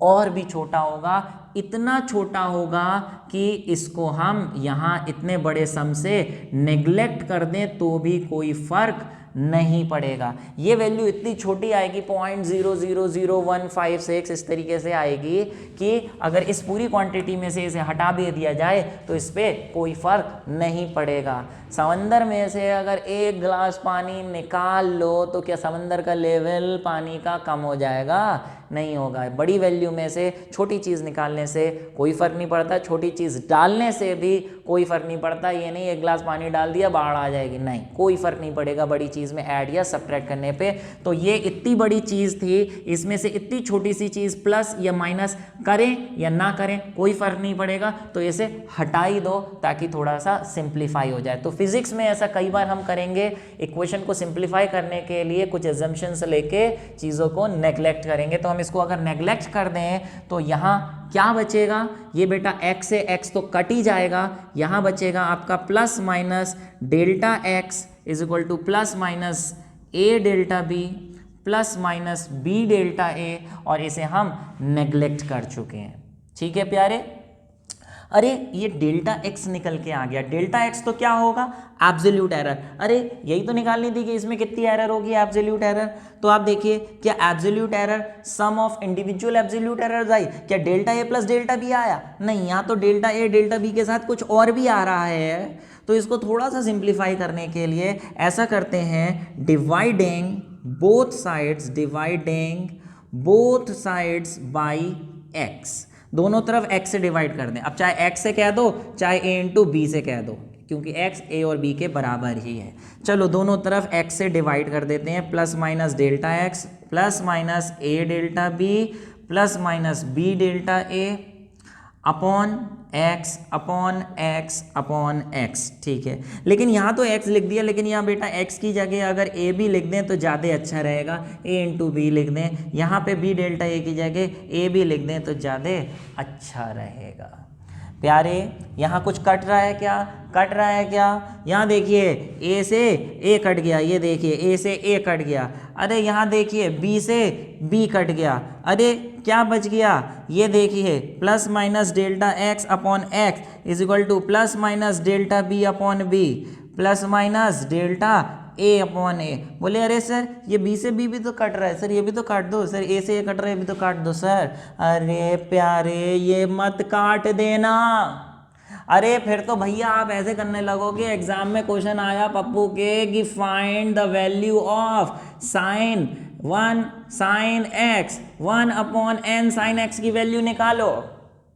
और भी छोटा होगा, इतना छोटा होगा कि इसको हम यहाँ इतने बड़े सम से नेग्लेक्ट कर दें तो भी कोई फर्क नहीं पड़ेगा। ये वैल्यू इतनी छोटी आएगी 0.000156 इस तरीके से आएगी कि अगर इस पूरी क्वांटिटी में से इसे हटा भी दिया जाए तो इस पर कोई फर्क नहीं पड़ेगा। समंदर में से अगर एक गिलास पानी निकाल लो तो क्या समंदर का लेवल पानी का कम हो जाएगा? नहीं होगा। बड़ी वैल्यू में से छोटी चीज़ निकालने से कोई फ़र्क नहीं पड़ता, छोटी चीज़ डालने से भी कोई फ़र्क नहीं पड़ता। ये नहीं एक गिलास पानी डाल दिया बाढ़ आ जाएगी, नहीं, कोई फ़र्क नहीं पड़ेगा बड़ी चीज़ में ऐड या सब्ट्रैक्ट करने पे। तो ये इतनी बड़ी चीज़ थी, इसमें से इतनी छोटी सी चीज़ प्लस या माइनस करें या ना करें कोई फ़र्क नहीं पड़ेगा, तो इसे हटा ही दो ताकि थोड़ा सा सिंप्लीफाई हो जाए। तो फिजिक्स में ऐसा कई बार हम करेंगे, इक्वेशन को सिंप्लीफाई करने के लिए कुछ एजम्पशंस लेके चीज़ों को नेग्लेक्ट करेंगे। तो हम इसको अगर नेग्लेक्ट कर दें तो यहाँ क्या बचेगा? ये बेटा x से x तो कट ही जाएगा, यहाँ बचेगा आपका plus minus delta x is equal to plus minus a delta b plus minus b delta a, और इसे हम नेग्लेक्ट कर चुके हैं। ठीक है प्यारे? अरे ये डेल्टा x निकल के आ गया, डेल्टा x तो क्या होगा? Absolute error. अरे यही तो निकालनी थी कि इसमें कितनी एरर होगी, एब्सोल्यूट एरर। तो आप देखिए क्या absolute error sum of individual absolute errors आई, क्या delta a plus delta b आया? नहीं, यहाँ तो डेल्टा a डेल्टा b के साथ कुछ और भी आ रहा है। तो इसको थोड़ा सा सिंप्लीफाई करने के लिए ऐसा करते हैं, dividing both sides by x, दोनों तरफ x से डिवाइड कर दें। अब चाहे x से कह दो चाहे a इंटू b से कह दो, क्योंकि x a और b के बराबर ही है। चलो दोनों तरफ x से डिवाइड कर देते हैं, plus minus delta x plus minus a delta b plus minus b delta a upon x। ठीक है, लेकिन यहाँ तो x लिख दिया, लेकिन यहाँ बेटा x की जगह अगर a भी लिख दें तो ज़्यादा अच्छा रहेगा, a इंटू बी लिख दें। यहाँ पे b डेल्टा a की जगह a भी लिख दें तो ज़्यादा अच्छा रहेगा। प्यारे यहाँ कुछ कट रहा है क्या? कट रहा है क्या? यहाँ देखिए a से a कट गया, ये देखिए a से a कट गया। अरे यहाँ देखिए b से b कट गया। अरे क्या बच गया? ये देखिए plus minus delta x upon x is equal to plus minus delta b upon b plus minus delta a upon a। बोले अरे सर ये b से b भी तो कट रहा है, सर ये भी तो काट दो, सर a से a कट रहा है, ये भी तो काट दो सर। अरे प्यारे ये मत काट देना। अरे फिर तो भैया आप ऐसे करने लगोगे, एग्जाम में क्वेश्चन आया पप्पू के कि find the value of sine 1 sine x 1 upon n sine x की वैल्यू निकालो।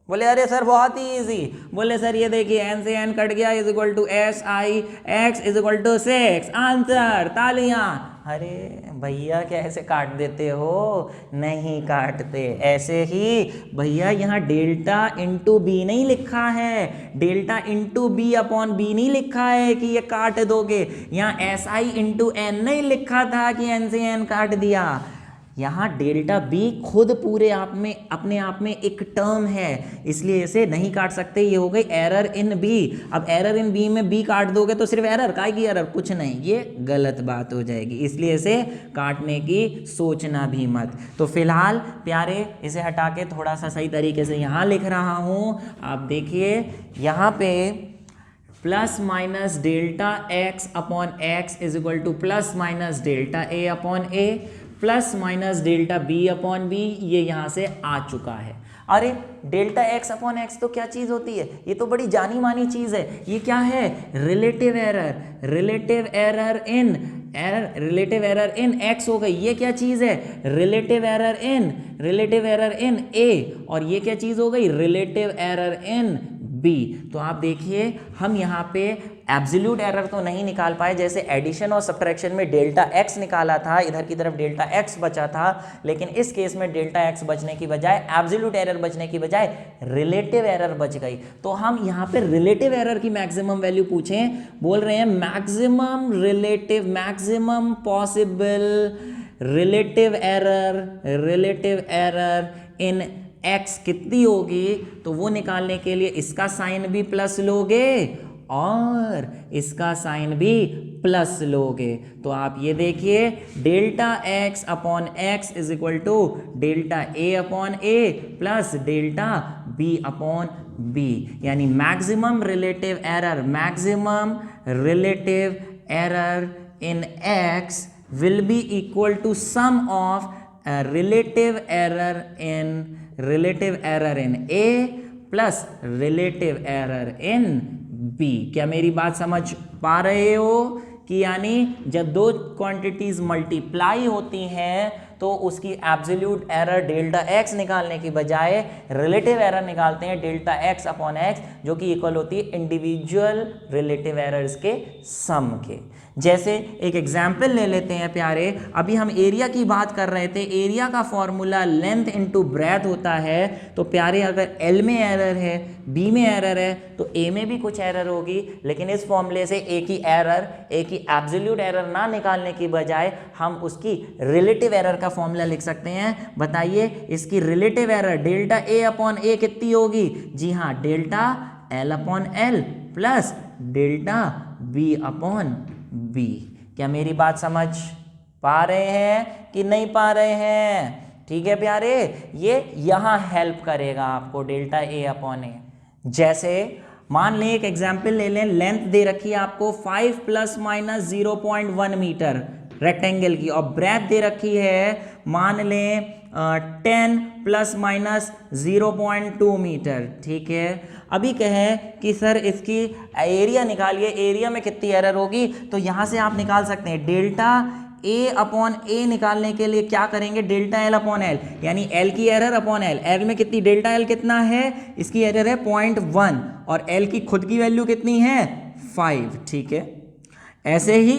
बोले अरे सर बहुत ही इजी। बोले सर ये देखिए n से n कट गया is equal to S I x is equal to 6। Answer, तालियां। अरे भैया क्या ऐसे काट देते हो? नहीं काटते, ऐसे ही भैया यहाँ डेल्टा इंटू बी नहीं लिखा है, delta into B upon B नहीं लिखा है कि ये काट दोगे। यहाँ एस आई इंटू एन नहीं लिखा था कि एन से एन काट दिया। यहाँ डेल्टा बी खुद पूरे आप में अपने आप में एक टर्म है, इसलिए इसे नहीं काट सकते। ये हो गई एरर इन बी। अब एरर इन बी में बी काट दोगे तो सिर्फ एरर, काय की एरर, कुछ नहीं, ये गलत बात हो जाएगी, इसलिए इसे काटने की सोचना भी मत। तो फिलहाल प्यारे इसे हटा के थोड़ा सा सही तरीके से यहाँ लिख रहा हूँ। आप देखिए यहाँ पे plus minus delta x upon x is equal to plus minus delta A upon A plus minus delta B upon B, ये यहाँ से आ चुका है। अरे डेल्टा एक्स अपॉन एक्स तो क्या चीज़ होती है? ये तो बड़ी जानी मानी चीज़ है। ये क्या है? Relative error. Relative error in x हो गई। ये क्या चीज़ है? Relative error in A. और ये क्या चीज़ हो गई? Relative error in B. तो आप देखिए हम यहाँ पे एब्सोल्यूट एरर तो नहीं निकाल पाए, जैसे एडिशन और सब्ट्रैक्शन में डेल्टा एक्स निकाला था, इधर की तरफ डेल्टा एक्स बचा था, लेकिन इस केस में डेल्टा एक्स बचने की बजाय, एब्सोल्यूट एरर बचने की बजाय रिलेटिव एरर बच गई। तो हम यहाँ पे रिलेटिव एरर की मैक्सिमम वैल्यू पूछें, बोल रहे हैं maximum possible relative error in x कितनी होगी, तो वो निकालने के लिए इसका साइन भी प्लस लोगे और इसका साइन भी प्लस लोगे तो आप ये देखिए delta x upon x is equal to delta A upon A plus delta B upon B, यानी maximum relative error in X will be equal to sum of relative error in A plus relative error in B। क्या मेरी बात समझ पा रहे हो कि यानी जब दो क्वांटिटीज मल्टीप्लाई होती हैं तो उसकी एब्सोल्यूट एरर डेल्टा एक्स निकालने की बजाय रिलेटिव एरर निकालते हैं डेल्टा एक्स अपॉन एक्स, जो कि इक्वल होती है इंडिविजुअल रिलेटिव एरर्स के सम के। जैसे एक एग्जाम्पल ले लेते हैं प्यारे, अभी हम एरिया की बात कर रहे थे, एरिया का फॉर्मूला लेंथ इनटू ब्रेथ होता है। तो प्यारे अगर एल में एरर है, बी में एरर है, तो ए में भी कुछ एरर होगी, लेकिन इस फॉर्मूले से ए की एब्सोल्यूट एरर ना निकालने की बजाय हम उसकी रिलेटिव एरर का फॉर्मूला लिख सकते हैं। बताइए इसकी relative error delta A upon A कितनी होगी? जी हाँ, delta L upon L plus delta B upon B. क्या मेरी बात समझ पा रहे हैं कि नहीं पा रहे हैं? ठीक है प्यारे, ये यहां हेल्प करेगा आपको डेल्टा ए अपॉन ए। जैसे मान लें एक एग्जाम्पल ले लें, लेंथ दे रखी है आपको 5 ± 0.1 मीटर रेक्टेंगल की, और ब्रेथ दे रखी है मान लें 10 ± 0.2 मीटर। ठीक है, अभी कहें कि सर इसकी एरिया निकालिए, एरिया में कितनी एरर होगी? तो यहां से आप निकाल सकते हैं डेल्टा ए अपॉन ए निकालने के लिए क्या करेंगे? डेल्टा एल अपॉन एल, यानी एल की एरर अपॉन एल। एल में कितनी? डेल्टा एल कितना है? इसकी एरर है 0.1 और एल की खुद की वैल्यू कितनी है? 5। ठीक है, ऐसे ही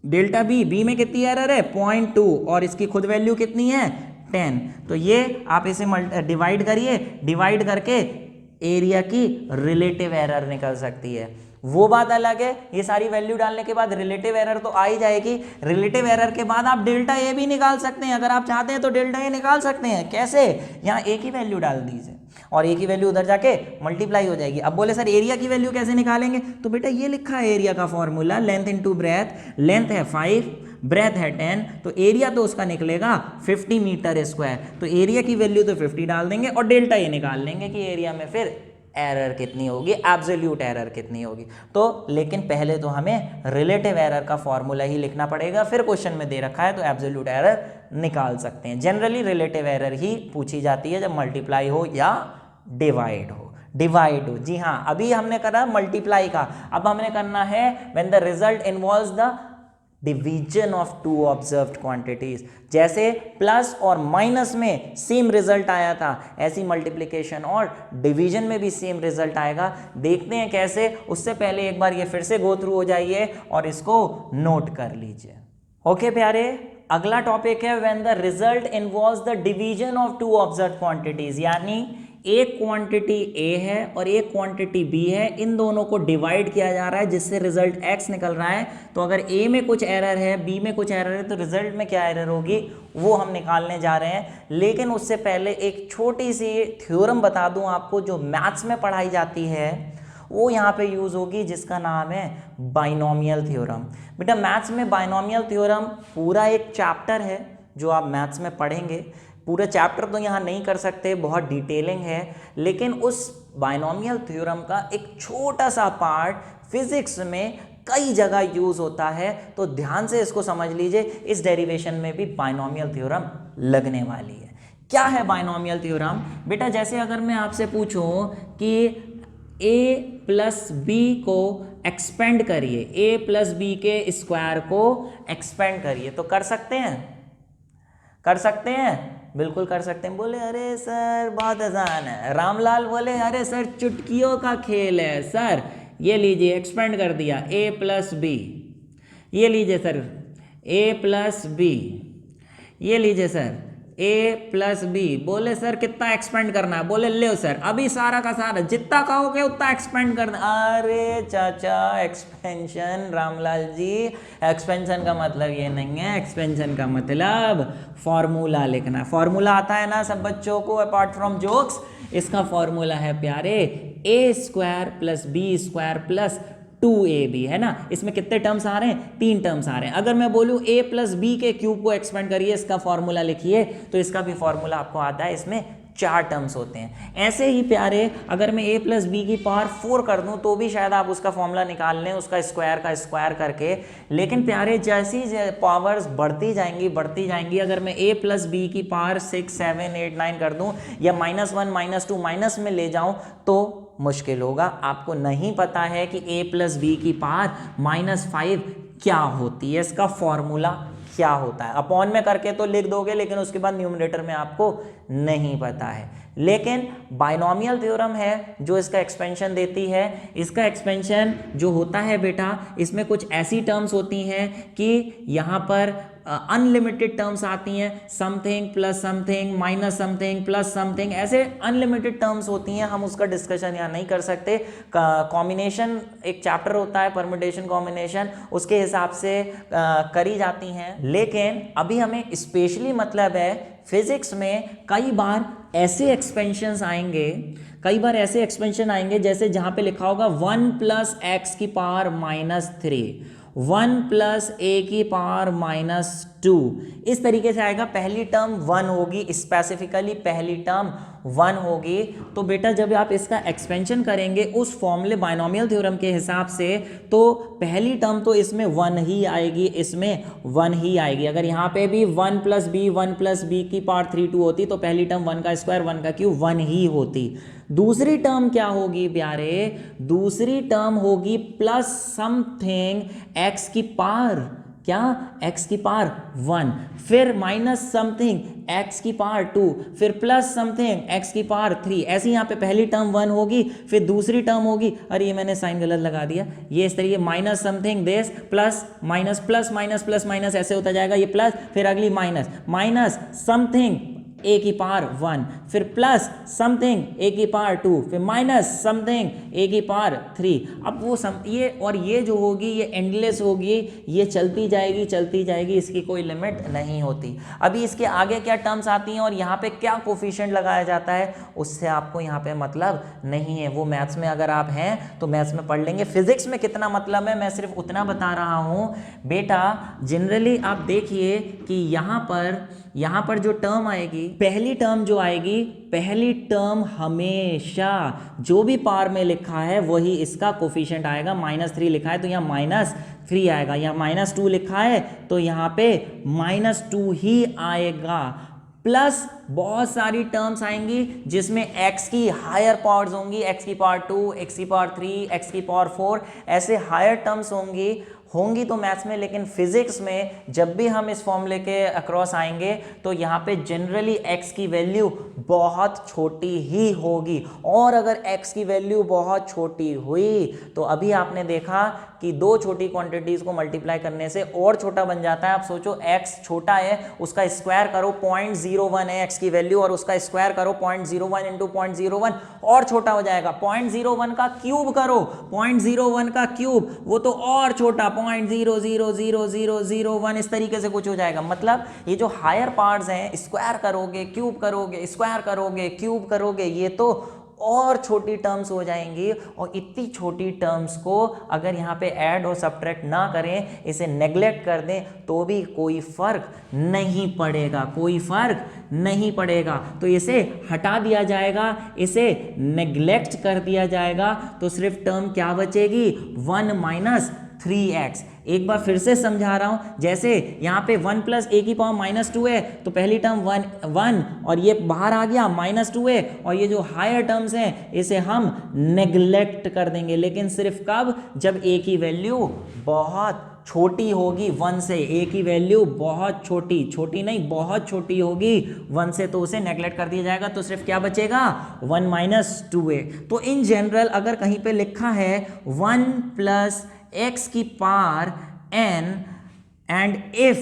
डेल्टा बी में कितनी एरर है? 0.2 और इसकी खुद वैल्यू कितनी है? 10। तो ये आप इसे डिवाइड करिए, डिवाइड करके एरिया की रिलेटिव एरर निकल सकती है। वो बात अलग है, ये सारी वैल्यू डालने के बाद रिलेटिव एरर तो आ ही जाएगी। रिलेटिव एरर के बाद आप डेल्टा ए भी निकाल सकते हैं, अगर आप चाहते हैं तो डेल्टा ए निकाल सकते हैं। कैसे? यहाँ ए की वैल्यू डाल दीजिए और ए की वैल्यू उधर जाके मल्टीप्लाई हो जाएगी। अब बोले सर एरिया की वैल्यू कैसे निकालेंगे? तो बेटा ये लिखा है एरिया का formula, length into breadth. Length है 5, ब्रेथ है 10, तो एरिया तो उसका निकलेगा 50 मीटर स्क्वायर। तो एरिया की वैल्यू तो 50 डाल देंगे और डेल्टा ए निकाल लेंगे कि एरिया में फिर एरर कितनी होगी, एब्सोल्यूट एरर कितनी होगी। तो लेकिन पहले तो हमें रिलेटिव एरर का फॉर्मूला ही लिखना पड़ेगा, फिर क्वेश्चन में दे रखा है तो एब्सोल्यूट एरर निकाल सकते हैं। जनरली रिलेटिव एरर ही पूछी जाती है जब मल्टीप्लाई हो या डिवाइड हो। जी हाँ, अभी हमने करा मल्टीप्लाई का, अब हमने करना है when the result involves the division of two observed quantities. जैसे प्लस और माइनस में सेम रिजल्ट आया था, ऐसी मल्टीप्लिकेशन और डिवीजन में भी सेम रिजल्ट आएगा। देखते हैं कैसे, उससे पहले एक बार ये फिर से गो थ्रू हो जाइए और इसको नोट कर लीजिए। ओके प्यारे, अगला टॉपिक है when the result involves the division of two observed quantities, यानी एक क्वांटिटी ए है और एक क्वांटिटी बी है, इन दोनों को डिवाइड किया जा रहा है जिससे रिजल्ट एक्स निकल रहा है। तो अगर ए में कुछ एरर है, बी में कुछ एरर है, तो रिजल्ट में क्या एरर होगी वो हम निकालने जा रहे हैं। लेकिन उससे पहले एक छोटी सी थ्योरम बता दूं आपको, जो मैथ्स में पढ़ाई जाती है वो यहाँ पे यूज होगी, जिसका नाम है बाइनोमियल थ्योरम। बेटा मैथ्स में बाइनोमियल थ्योरम पूरा एक चैप्टर है जो आप मैथ्स में पढ़ेंगे। पूरा चैप्टर तो यहाँ नहीं कर सकते, बहुत डिटेलिंग है, लेकिन उस बाइनोमियल थ्योरम का एक छोटा सा पार्ट फिजिक्स में कई जगह यूज होता है। तो ध्यान से इसको समझ लीजिए, इस डेरिवेशन में भी बाइनोमियल थ्योरम लगने वाली है। क्या है बाइनोमियल थ्योरम? बेटा जैसे अगर मैं आपसे पूछूं कि a प्लस बी को एक्सपेंड करिए, a प्लस बी के स्क्वायर को एक्सपेंड करिए, तो कर सकते हैं? कर सकते हैं? बिल्कुल कर सकते हैं। बोले अरे सर बहुत आसान है। रामलाल बोले अरे सर चुटकियों का खेल है सर। ये लीजिए एक्सपेंड कर दिया, a प्लस बी। ये लीजिए सर a प्लस बी। ये लीजिए सर a प्लस बी। बोले सर कितना एक्सपेंड करना है? बोले ले सर अभी सारा का सारा जितना कहोगे उतना एक्सपेंड करना। अरे चाचा एक्सपेंशन, रामलाल जी एक्सपेंशन का मतलब ये नहीं है, एक्सपेंशन का मतलब फॉर्मूला लिखना। फॉर्मूला आता है ना सब बच्चों को अपार्ट फ्रॉम जोक्स? इसका फॉर्मूला है प्यारे a² + b² + 2ab है ना। इसमें कितने टर्म्स आ रहे हैं, 3 टर्म्स आ रहे हैं। अगर मैं बोलूं a प्लस बी के क्यूब को एक्सपेंड करिए, इसका फॉर्मूला लिखिए, तो इसका भी फॉर्मूला आपको आता है, इसमें 4 टर्म्स होते हैं। ऐसे ही प्यारे अगर मैं a प्लस बी की पावर 4 कर दूं तो भी शायद आप उसका फॉर्मूला निकाल लें, उसका स्क्वायर का स्क्वायर करके। लेकिन प्यारे जैसी पावर्स बढ़ती जाएंगी, अगर मैं a प्लस बी की पावर 6, 7, 8, 9 कर दूं या -1, -2 माइनस में ले जाऊं तो मुश्किल होगा। आपको नहीं पता है कि a प्लस बी की पावर -5 क्या होती है, इसका फॉर्मूला क्या होता है। अपॉन में करके तो लिख दोगे, लेकिन उसके बाद न्यूमरेटर में आपको नहीं पता है। लेकिन बाइनोमियल थ्योरम है जो इसका एक्सपेंशन देती है। इसका एक्सपेंशन जो होता है बेटा, इसमें कुछ ऐसी टर्म्स होती हैं कि यहाँ पर अनलिमिटेड टर्म्स आती हैं, something plus something minus something plus something, ऐसे अनलिमिटेड टर्म्स होती हैं। हम उसका डिस्कशन यहाँ नहीं कर सकते। कॉम्बिनेशन एक चैप्टर होता है, परम्यूटेशन कॉम्बिनेशन, उसके हिसाब से करी जाती हैं। लेकिन अभी हमें स्पेशली मतलब है फिजिक्स में कई बार ऐसे एक्सपेंशंस आएंगे, जैसे जहां पे लिखा होगा 1 प्लस एक्स की पावर -3, 1 प्लस ए की पावर -2, इस तरीके से आएगा। पहली टर्म 1 होगी, स्पेसिफिकली पहली टर्म 1 होगी। तो बेटा जब आप इसका एक्सपेंशन करेंगे उस फॉर्मूले बाइनोमियल थ्योरम के हिसाब से, तो पहली टर्म तो इसमें 1 ही आएगी, इसमें 1 ही आएगी। अगर यहाँ पे भी 1 प्लस बी की पावर 3, 2 होती तो पहली टर्म 1 का स्क्वायर 1 का क्यूब 1 ही होती। दूसरी टर्म क्या होगी प्यारे, दूसरी टर्म होगी प्लस समथिंग एक्स की पावर, क्या, x की पावर 1, फिर माइनस समथिंग x की पावर 2, फिर प्लस समथिंग x की पावर 3। ऐसे यहाँ पे पहली टर्म 1 होगी, फिर दूसरी टर्म होगी, अरे ये मैंने साइन गलत लगा दिया, ये इस तरीके minus something this plus minus plus minus plus minus ऐसे होता जाएगा, ये प्लस, फिर अगली माइनस समथिंग ए की पावर 1, फिर प्लस समथिंग ए की पावर 2, फिर माइनस समथिंग ए की पावर 3। अब वो ये और ये जो होगी ये एंडलेस होगी, ये चलती जाएगी, इसकी कोई लिमिट नहीं होती। अभी इसके आगे क्या टर्म्स आती हैं और यहाँ पे क्या कोफिशिएंट लगाया जाता है, उससे आपको यहाँ पे मतलब नहीं है। वो मैथ्स में अगर आप हैं तो मैथ्स में पढ़ लेंगे। फिजिक्स में कितना मतलब है मैं सिर्फ उतना बता रहा हूँ बेटा। जनरली आप देखिए कि यहाँ पर जो टर्म आएगी, पहली टर्म जो आएगी, पहली टर्म हमेशा जो भी पावर में लिखा है वही इसका कोफिशिएंट आएगा। -3 लिखा है तो यहाँ -3 आएगा, यहाँ -2 लिखा है तो यहाँ पे -2 ही आएगा। प्लस बहुत सारी टर्म्स आएंगी जिसमें x की हायर पावर्स होंगी, x की पावर 2, x की पावर 3, x की पावर 4, ऐसे हायर टर्म्स होंगी तो मैथ्स में। लेकिन फिजिक्स में जब भी हम इस फॉर्मूले के अक्रॉस आएंगे तो यहाँ पे जनरली x की वैल्यू बहुत छोटी ही होगी। और अगर x की वैल्यू बहुत छोटी हुई तो अभी आपने देखा कि दो छोटी क्वांटिटीज को मल्टीप्लाई करने से और छोटा बन जाता है। आप सोचो x छोटा है, उसका स्क्वायर करो 0.01 है x की वैल्यू, और उसका स्क्वायर करो 0.01 इंटू 0.01 और छोटा हो जाएगा। 0.01 का क्यूब करो, 0.01 का क्यूब, वो तो और छोटा 0.000001, इस तरीके से कुछ हो जाएगा। मतलब ये जो हायर पार्ट्स हैं, स्क्वायर करोगे, क्यूब करोगे, स्क्वायर करोगे, क्यूब करोगे, ये तो और छोटी टर्म्स हो जाएंगी। और इतनी छोटी टर्म्स को अगर यहाँ पे ऐड और सब्ट्रैक्ट ना करें, इसे नेग्लेक्ट कर दें तो भी कोई फर्क नहीं पड़ेगा, तो इसे हटा दिया जाएगा, इसे नेग्लेक्ट कर दिया जाएगा। तो सिर्फ टर्म क्या बचेगी, 1 - 3x। एक बार फिर से समझा रहा हूं, जैसे यहाँ पे 1 प्लस ए की पावर -2 है तो पहली टर्म 1 और ये बाहर आ गया -2 है, और ये जो हायर टर्म्स हैं इसे हम नेग्लेक्ट कर देंगे। लेकिन सिर्फ कब, जब ए की वैल्यू बहुत छोटी होगी 1 से। ए की वैल्यू बहुत छोटी नहीं बहुत छोटी होगी 1 से, तो उसे नेग्लेक्ट कर दिया जाएगा। तो सिर्फ क्या बचेगा, 1 - 2a। तो इन जनरल अगर कहीं पे लिखा है 1 प्लस x की power n and if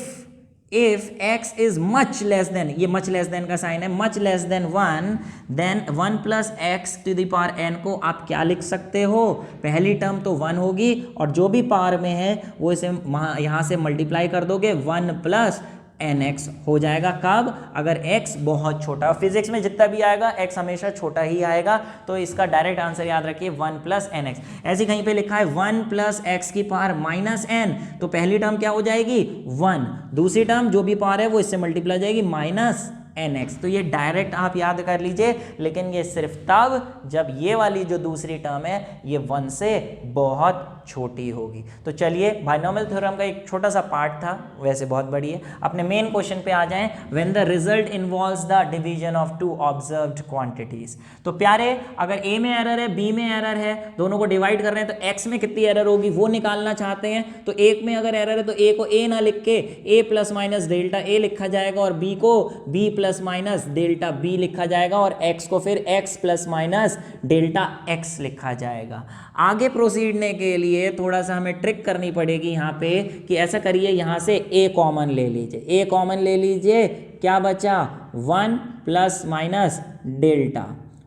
x is much less than, ये much less than का साइन है, much less than 1, then 1 plus x to the power n को आप क्या लिख सकते हो, पहली टर्म तो 1 होगी और जो भी पावर में है वो इसे यहाँ से मल्टीप्लाई कर दोगे 1 प्लस nx हो जाएगा। कब? अगर x बहुत छोटा, फिजिक्स में जितना भी आएगा x हमेशा छोटा ही आएगा, तो इसका डायरेक्ट आंसर याद रखिए 1 प्लस एन एक्स। ऐसे कहीं पे लिखा है 1 प्लस एक्स की पावर माइनस एन, तो पहली टर्म क्या हो जाएगी 1, दूसरी टर्म जो भी पावर है वो इससे मल्टीप्लाई हो जाएगी माइनस एन एक्स। तो ये डायरेक्ट आप याद कर लीजिए, लेकिन ये सिर्फ तब जब ये वाली जो दूसरी टर्म है ये 1 से बहुत छोटी होगी। तो चलिए बाइनोमियल थ्योरम का एक छोटा सा पार्ट था, वैसे बहुत बड़ी है। अपने मेन क्वेश्चन पे आ जाएं। When the result involves the division of two observed quantities. तो प्यारे अगर ए में एरर है, बी में एरर है, दोनों को डिवाइड कर रहे हैं, तो एक्स में कितनी एरर होगी वो निकालना चाहते हैं। तो एक में अगर एरर है तो ए को ए ना लिख के A plus minus delta A लिखा जाएगा, और बी को B plus minus delta B लिखा जाएगा, और एक्स को फिर x plus minus delta x लिखा जाएगा। आगे प्रोसीडने के लिए थोड़ा सा हमें ट्रिक करनी पड़ेगी यहाँ पे, कि ऐसा करिए यहाँ से a कॉमन ले लीजिए, a कॉमन ले लीजिए, क्या बचा 1 प्लस माइनस डेल्टा।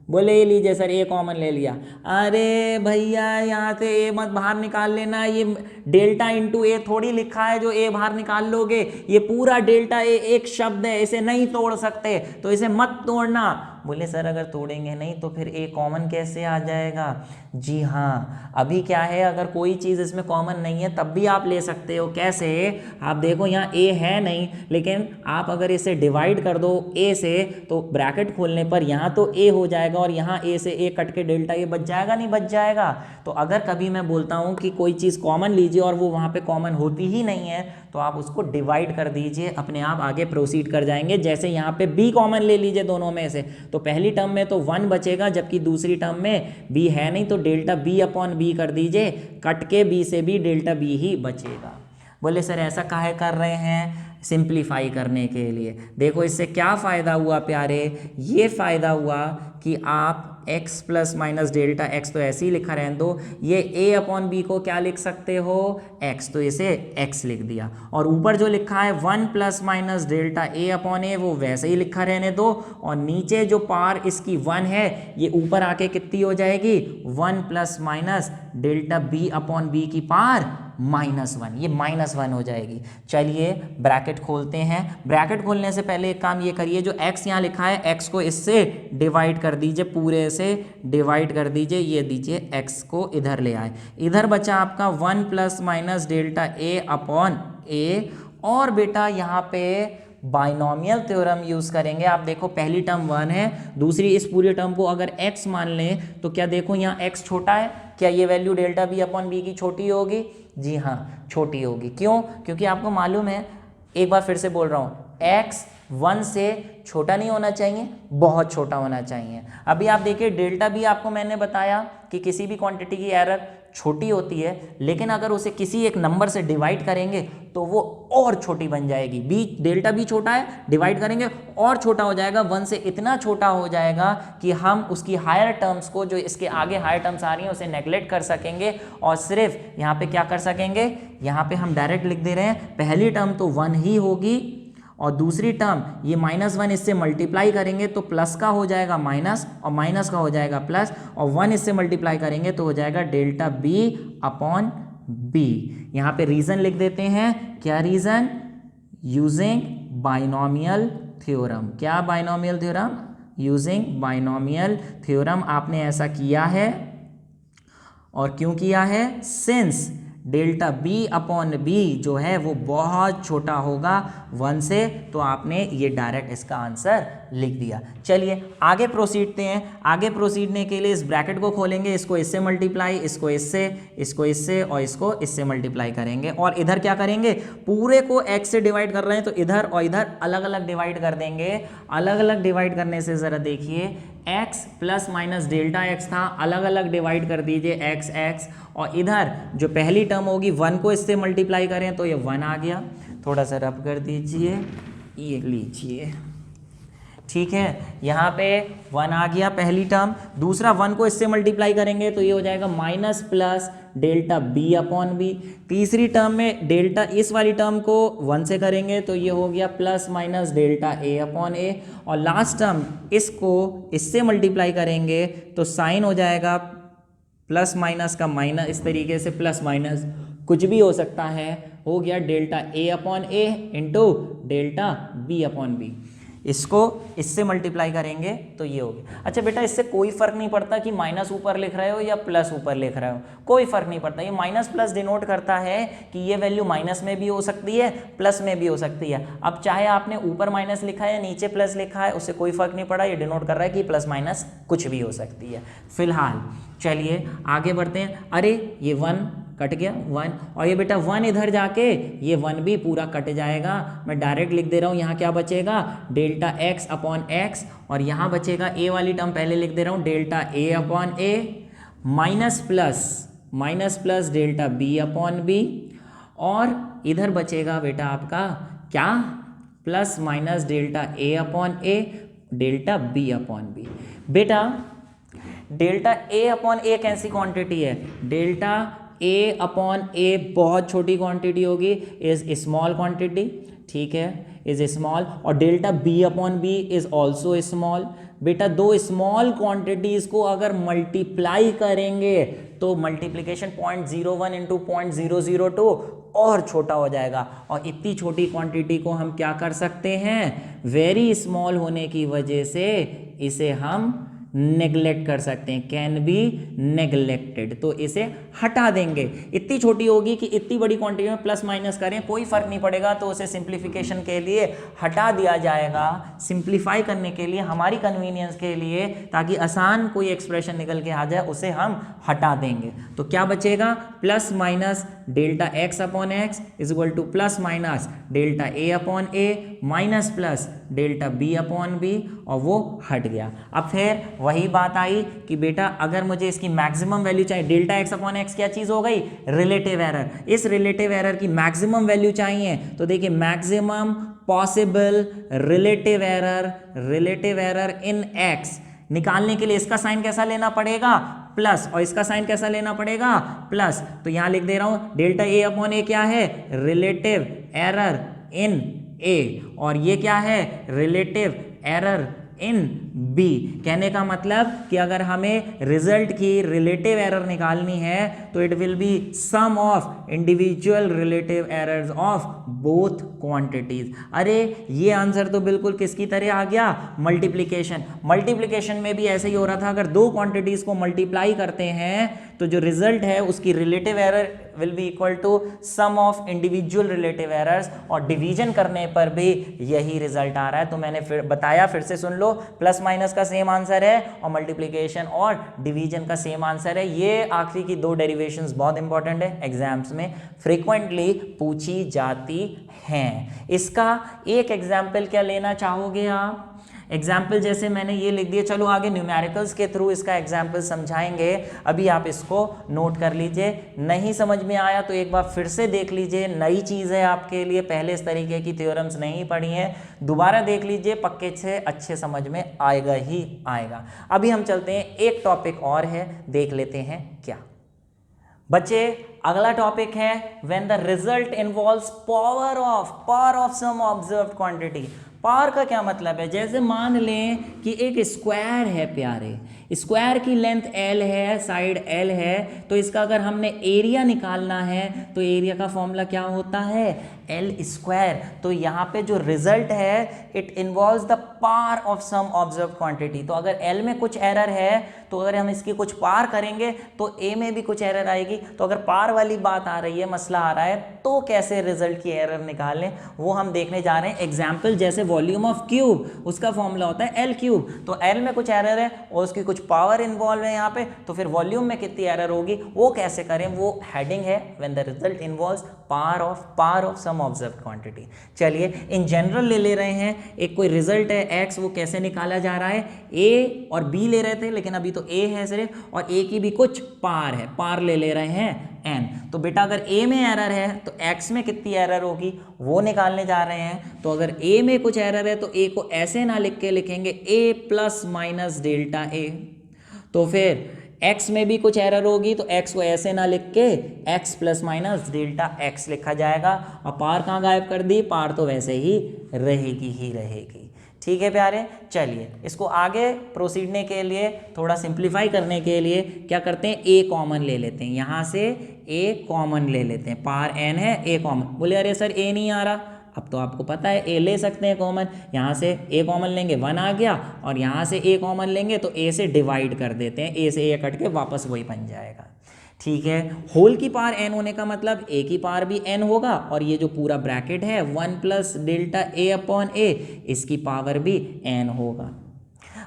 बोले ये लीजिए सर a कॉमन ले लिया। अरे भैया यहाँ से a मत बाहर निकाल लेना, ये डेल्टा इंटू a थोड़ी लिखा है जो a बाहर निकाल लोगे, ये पूरा डेल्टा a एक शब्द है, इसे नहीं तोड़ सकते, तो इसे मत तोड़ना। बोले सर अगर तोड़ेंगे नहीं तो फिर a कॉमन कैसे आ जाएगा? जी हाँ, अभी क्या है, अगर कोई चीज़ इसमें कॉमन नहीं है तब भी आप ले सकते हो। कैसे? आप देखो यहाँ a है नहीं, लेकिन आप अगर इसे डिवाइड कर दो a से, तो ब्रैकेट खोलने पर यहाँ तो a हो जाएगा, और यहाँ a से a कट के डेल्टा a बच जाएगा, नहीं बच जाएगा? तो अगर कभी मैं बोलता हूँ कि कोई चीज़ कॉमन लीजिए और वो वहाँ पे कॉमन होती ही नहीं है, तो आप उसको डिवाइड कर दीजिए, अपने आप आगे प्रोसीड कर जाएंगे। जैसे यहाँ पे b कॉमन ले लीजिए दोनों में से, तो पहली टर्म में तो 1 बचेगा, जबकि दूसरी टर्म में b है नहीं, तो डेल्टा b अपॉन b कर दीजिए, कट के b से भी डेल्टा b ही बचेगा। बोले सर ऐसा काहे कर रहे हैं? सिंप्लीफाई करने के लिए। देखो इससे क्या फ़ायदा हुआ प्यारे, ये फ़ायदा हुआ कि आप x plus minus delta x तो ऐसे ही लिखा रहने दो, ये a अपॉन b को क्या लिख सकते हो x, तो इसे x लिख दिया, और ऊपर जो लिखा है 1 plus minus delta a upon a वो वैसे ही लिखा रहने दो, और नीचे जो पार इसकी 1 है ये ऊपर आके कितनी हो जाएगी 1 plus minus delta b upon b की पार -1, ये -1 हो जाएगी। चलिए ब्रैकेट खोलते हैं। ब्रैकेट खोलने से पहले एक काम ये करिए, जो x यहाँ लिखा है x को इससे डिवाइड कर दीजिए, पूरे से डिवाइड कर दीजिए, ये दीजिए x को इधर ले आए, इधर बचा आपका 1 plus minus delta a upon a, और बेटा यहाँ पे बाइनोमियल थ्योरम यूज़ करेंगे। आप देखो पहली टर्म 1 है, दूसरी इस पूरी टर्म को अगर x मान लें, तो क्या देखो यहाँ x छोटा है, क्या ये value delta b upon b की छोटी होगी? जी हाँ छोटी होगी। क्यों? क्योंकि आपको मालूम है, एक बार फिर से बोल रहा हूँ, x 1 से छोटा नहीं होना चाहिए, बहुत छोटा होना चाहिए। अभी आप देखिए डेल्टा b आपको मैंने बताया कि किसी भी क्वांटिटी की एरर छोटी होती है, लेकिन अगर उसे किसी एक नंबर से डिवाइड करेंगे तो वो और छोटी बन जाएगी। डेल्टा बी छोटा है, डिवाइड करेंगे और छोटा हो जाएगा, 1 से इतना छोटा हो जाएगा कि हम उसकी हायर टर्म्स को, जो इसके आगे हायर टर्म्स आ रही हैं, उसे नेगलेक्ट कर सकेंगे, और सिर्फ यहाँ पे क्या कर सकेंगे, यहाँ पे हम डायरेक्ट लिख दे रहे हैं, पहली टर्म तो 1 ही होगी, और दूसरी टर्म ये -1 इससे मल्टीप्लाई करेंगे तो प्लस का हो जाएगा माइनस, और माइनस का हो जाएगा प्लस, और 1 इससे मल्टीप्लाई करेंगे तो हो जाएगा डेल्टा b अपॉन b। यहाँ पे रीज़न लिख देते हैं, क्या रीज़न? Using binomial theorem. क्या binomial theorem? Using binomial theorem आपने ऐसा किया है, और क्यों किया है? Since delta b upon b जो है वो बहुत छोटा होगा 1 से, तो आपने ये डायरेक्ट इसका आंसर लिख दिया। चलिए आगे प्रोसीडते हैं। आगे प्रोसीडने के लिए इस ब्रैकेट को खोलेंगे, इसको इससे मल्टीप्लाई, इसको इससे, इसको इससे, और इसको इससे मल्टीप्लाई करेंगे, और इधर क्या करेंगे, पूरे को x से डिवाइड कर रहे हैं तो इधर और इधर अलग अलग डिवाइड कर देंगे। अलग अलग डिवाइड करने से ज़रा देखिए, x plus minus delta x था, अलग अलग डिवाइड कर दीजिए x, और इधर जो पहली टर्म होगी 1 को इससे मल्टीप्लाई करें तो ये 1 आ गया, थोड़ा सा रब कर दीजिए, ये लीजिए, ठीक है, यहाँ पे 1 आ गया पहली टर्म। दूसरा 1 को इससे मल्टीप्लाई करेंगे तो ये हो जाएगा minus plus delta b upon b। तीसरी टर्म में डेल्टा, इस वाली टर्म को 1 से करेंगे तो ये हो गया plus minus delta a upon a, और लास्ट टर्म इसको इससे मल्टीप्लाई करेंगे तो साइन हो जाएगा प्लस माइनस का माइनस, इस तरीके से प्लस माइनस कुछ भी हो सकता है, हो गया delta A upon A into delta B upon B. इसको इससे मल्टीप्लाई करेंगे तो ये हो गया। अच्छा बेटा, इससे कोई फर्क नहीं पड़ता कि माइनस ऊपर लिख रहे हो या प्लस ऊपर लिख रहे हो, कोई फर्क नहीं पड़ता। ये माइनस प्लस डिनोट करता है कि ये वैल्यू माइनस में भी हो सकती है, प्लस में भी हो सकती है। अब चाहे आपने ऊपर माइनस लिखा है या नीचे प्लस लिखा है, उससे कोई फर्क नहीं पड़ा। ये डिनोट कर रहा है कि प्लस माइनस कुछ भी हो सकती है। फिलहाल चलिए आगे बढ़ते हैं। अरे ये 1 कट गया 1, और ये बेटा 1 इधर जाके ये 1 भी पूरा कट जाएगा। मैं डायरेक्ट लिख दे रहा हूँ, यहाँ क्या बचेगा डेल्टा एक्स अपॉन एक्स, और यहाँ बचेगा ए वाली टर्म पहले लिख दे रहा हूँ delta A upon A minus plus delta B upon B, और इधर बचेगा बेटा आपका क्या plus minus delta A upon A delta B upon B. बेटा डेल्टा ए अपॉन ए कैसी क्वांटिटी है? डेल्टा ए अपॉन ए बहुत छोटी क्वांटिटी होगी, इज स्मॉल क्वांटिटी, ठीक है, इज स्मॉल। और delta B upon B is also small. बेटा दो स्मॉल क्वांटिटीज को अगर मल्टीप्लाई करेंगे तो मल्टीप्लीकेशन 0.01 इंटू 0.002 और छोटा हो जाएगा। और इतनी छोटी क्वांटिटी को हम क्या कर सकते हैं, वेरी स्मॉल होने की वजह से इसे हम नेग्लेक्ट कर सकते हैं, कैन बी नेग्लेक्टेड, तो इसे हटा देंगे। इतनी छोटी होगी कि इतनी बड़ी क्वांटिटी में प्लस माइनस करें कोई फर्क नहीं पड़ेगा, तो उसे सिंप्लीफिकेशन के लिए हटा दिया जाएगा, सिंप्लीफाई करने के लिए, हमारी कन्वीनियंस के लिए, ताकि आसान कोई एक्सप्रेशन निकल के आ जाए, उसे हम हटा देंगे। तो क्या बचेगा, plus minus delta x upon x is equal to plus minus delta A upon A minus plus delta B upon B, और वो हट गया। अब फिर वही बात आई कि बेटा अगर मुझे इसकी मैक्सिमम वैल्यू चाहिए, डेल्टा एक्स अपॉन एक्स क्या चीज़ हो गई, रिलेटिव एरर। इस रिलेटिव एरर की मैक्सिमम वैल्यू चाहिए, तो देखिए maximum possible relative error in x निकालने के लिए इसका साइन कैसा लेना पड़ेगा, प्लस, और इसका साइन कैसा लेना पड़ेगा, प्लस। तो यहां लिख दे रहा हूं डेल्टा ए अपॉन ए क्या है, रिलेटिव एरर इन ए, और ये क्या है, रिलेटिव एरर इन बी। कहने का मतलब कि अगर हमें रिजल्ट की रिलेटिव एरर निकालनी है तो it will be sum of individual relative errors of both quantities. अरे ये आंसर तो बिल्कुल किसकी तरह आ गया, मल्टीप्लिकेशन में भी ऐसे ही हो रहा था। अगर दो क्वांटिटीज को मल्टीप्लाई करते हैं तो जो रिजल्ट है उसकी relative error will be equal to sum of individual relative errors, और डिवीजन करने पर भी यही रिजल्ट आ रहा है। तो मैंने फिर बताया, फिर से सुन लो, प्लस माइनस का सेम आंसर है और मल्टीप्लिकेशन और डिवीजन का सेम आंसर है। ये आखिरी की दो डेरिवेशंस बहुत इंपॉर्टेंट है, एग्जाम्स में फ्रीक्वेंटली पूछी जाती हैं। इसका एक एग्जाम्पल क्या लेना चाहोगे आप? एग्जाम्पल जैसे मैंने ये लिख दिया, चलो आगे न्यूमेरिकल्स के थ्रू इसका एग्जाम्पल समझाएंगे। अभी आप इसको नोट कर लीजिए, नहीं समझ में आया तो एक बार फिर से देख लीजिए, नई चीज़ है आपके लिए, पहले इस तरीके की थ्योरम्स नहीं पढ़ी हैं, दोबारा देख लीजिए, पक्के से अच्छे समझ में आएगा ही आएगा। अभी हम चलते हैं, एक टॉपिक और है, देख लेते हैं क्या बच्चे। अगला टॉपिक है when the result involves power of some observed quantity. Power का क्या मतलब है, जैसे मान लें कि एक स्क्वायर है प्यारे, स्क्वायर की लेंथ L है, साइड L है, तो इसका अगर हमने एरिया निकालना है तो एरिया का फॉर्मूला क्या होता है, L स्क्वायर। तो यहाँ पे जो रिजल्ट है it involves the power of some observe quantity. तो अगर L में कुछ एरर है तो अगर हम इसकी कुछ पार करेंगे तो A में भी कुछ एरर आएगी। तो अगर पार वाली बात आ रही है, मसला आ रहा है, तो कैसे रिजल्ट की एरर निकालें वो हम देखने जा रहे हैं। एग्जाम्पल जैसे वॉल्यूम ऑफ क्यूब, उसका फॉर्मूला होता है L क्यूब। तो L में कुछ एरर है और उसकी कुछ पावर इन्वॉल्व है यहाँ पे, तो फिर वॉल्यूम में कितनी एरर होगी वो कैसे करें, वो हेडिंग है when the result involves power of some observed quantity. चलिए इन जनरल ले रहे हैं, एक कोई रिजल्ट है x, वो कैसे निकाला जा रहा है, a और b ले रहे थे लेकिन अभी तो a है सिर्फ, और a की भी कुछ पार है, पार ले रहे हैं n। तो बेटा अगर a में एरर है तो x में कितनी एरर होगी वो निकालने जा रहे हैं। तो अगर a में कुछ एरर है तो a को ऐसे ना लिख के लिखेंगे a plus minus delta a। तो फिर x में भी कुछ एरर होगी तो x को ऐसे ना लिख के x plus minus delta x लिखा जाएगा। और पार कहाँ गायब कर दी, पार तो वैसे ही रहेगी ही रहेगी। ठीक है प्यारे, चलिए इसको आगे प्रोसीडने के लिए, थोड़ा सिंप्लीफाई करने के लिए क्या करते हैं, ए कॉमन ले लेते हैं, यहाँ से ए कॉमन ले लेते हैं, पावर एन है, ए कॉमन। बोले अरे सर ए नहीं आ रहा, अब तो आपको पता है ए ले सकते हैं कॉमन, यहाँ से ए कॉमन लेंगे 1 आ गया, और यहाँ से ए कॉमन लेंगे तो ए से डिवाइड कर देते हैं, ए से ए कट के वापस वही बन जाएगा। ठीक है, होल की पावर एन होने का मतलब ए की पावर भी एन होगा, और ये जो पूरा ब्रैकेट है 1 प्लस डेल्टा ए अपॉन ए, इसकी पावर भी एन होगा।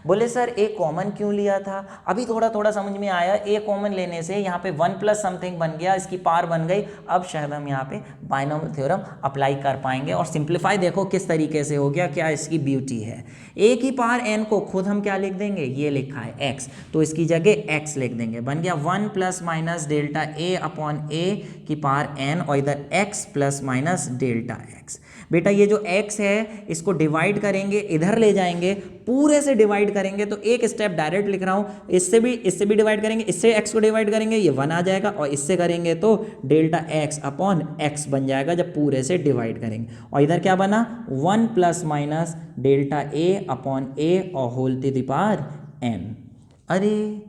बोले सर ए कॉमन क्यों लिया था, अभी थोड़ा थोड़ा समझ में आया, ए कॉमन लेने से यहाँ पे 1 प्लस समथिंग बन गया, इसकी पावर बन गई। अब शायद हम यहाँ पे बाइनोमियल थ्योरम अप्लाई कर पाएंगे, और सिंप्लीफाई देखो किस तरीके से हो गया, क्या इसकी ब्यूटी है। ए की पावर एन को खुद हम क्या लिख देंगे, ये लिखा है एक्स, तो इसकी जगह एक्स लिख देंगे, बन गया 1 plus minus delta A upon A की पावर एन, और इधर x plus minus delta x. बेटा ये जो x है इसको डिवाइड करेंगे, इधर ले जाएंगे, पूरे से डिवाइड करेंगे, तो एक स्टेप डायरेक्ट लिख रहा हूँ, इससे भी डिवाइड करेंगे, इससे x को डिवाइड करेंगे, ये 1 आ जाएगा, और इससे करेंगे तो डेल्टा x अपॉन x बन जाएगा जब पूरे से डिवाइड करेंगे। और इधर क्या बना, 1 plus minus delta a upon a और whole to the power n। अरे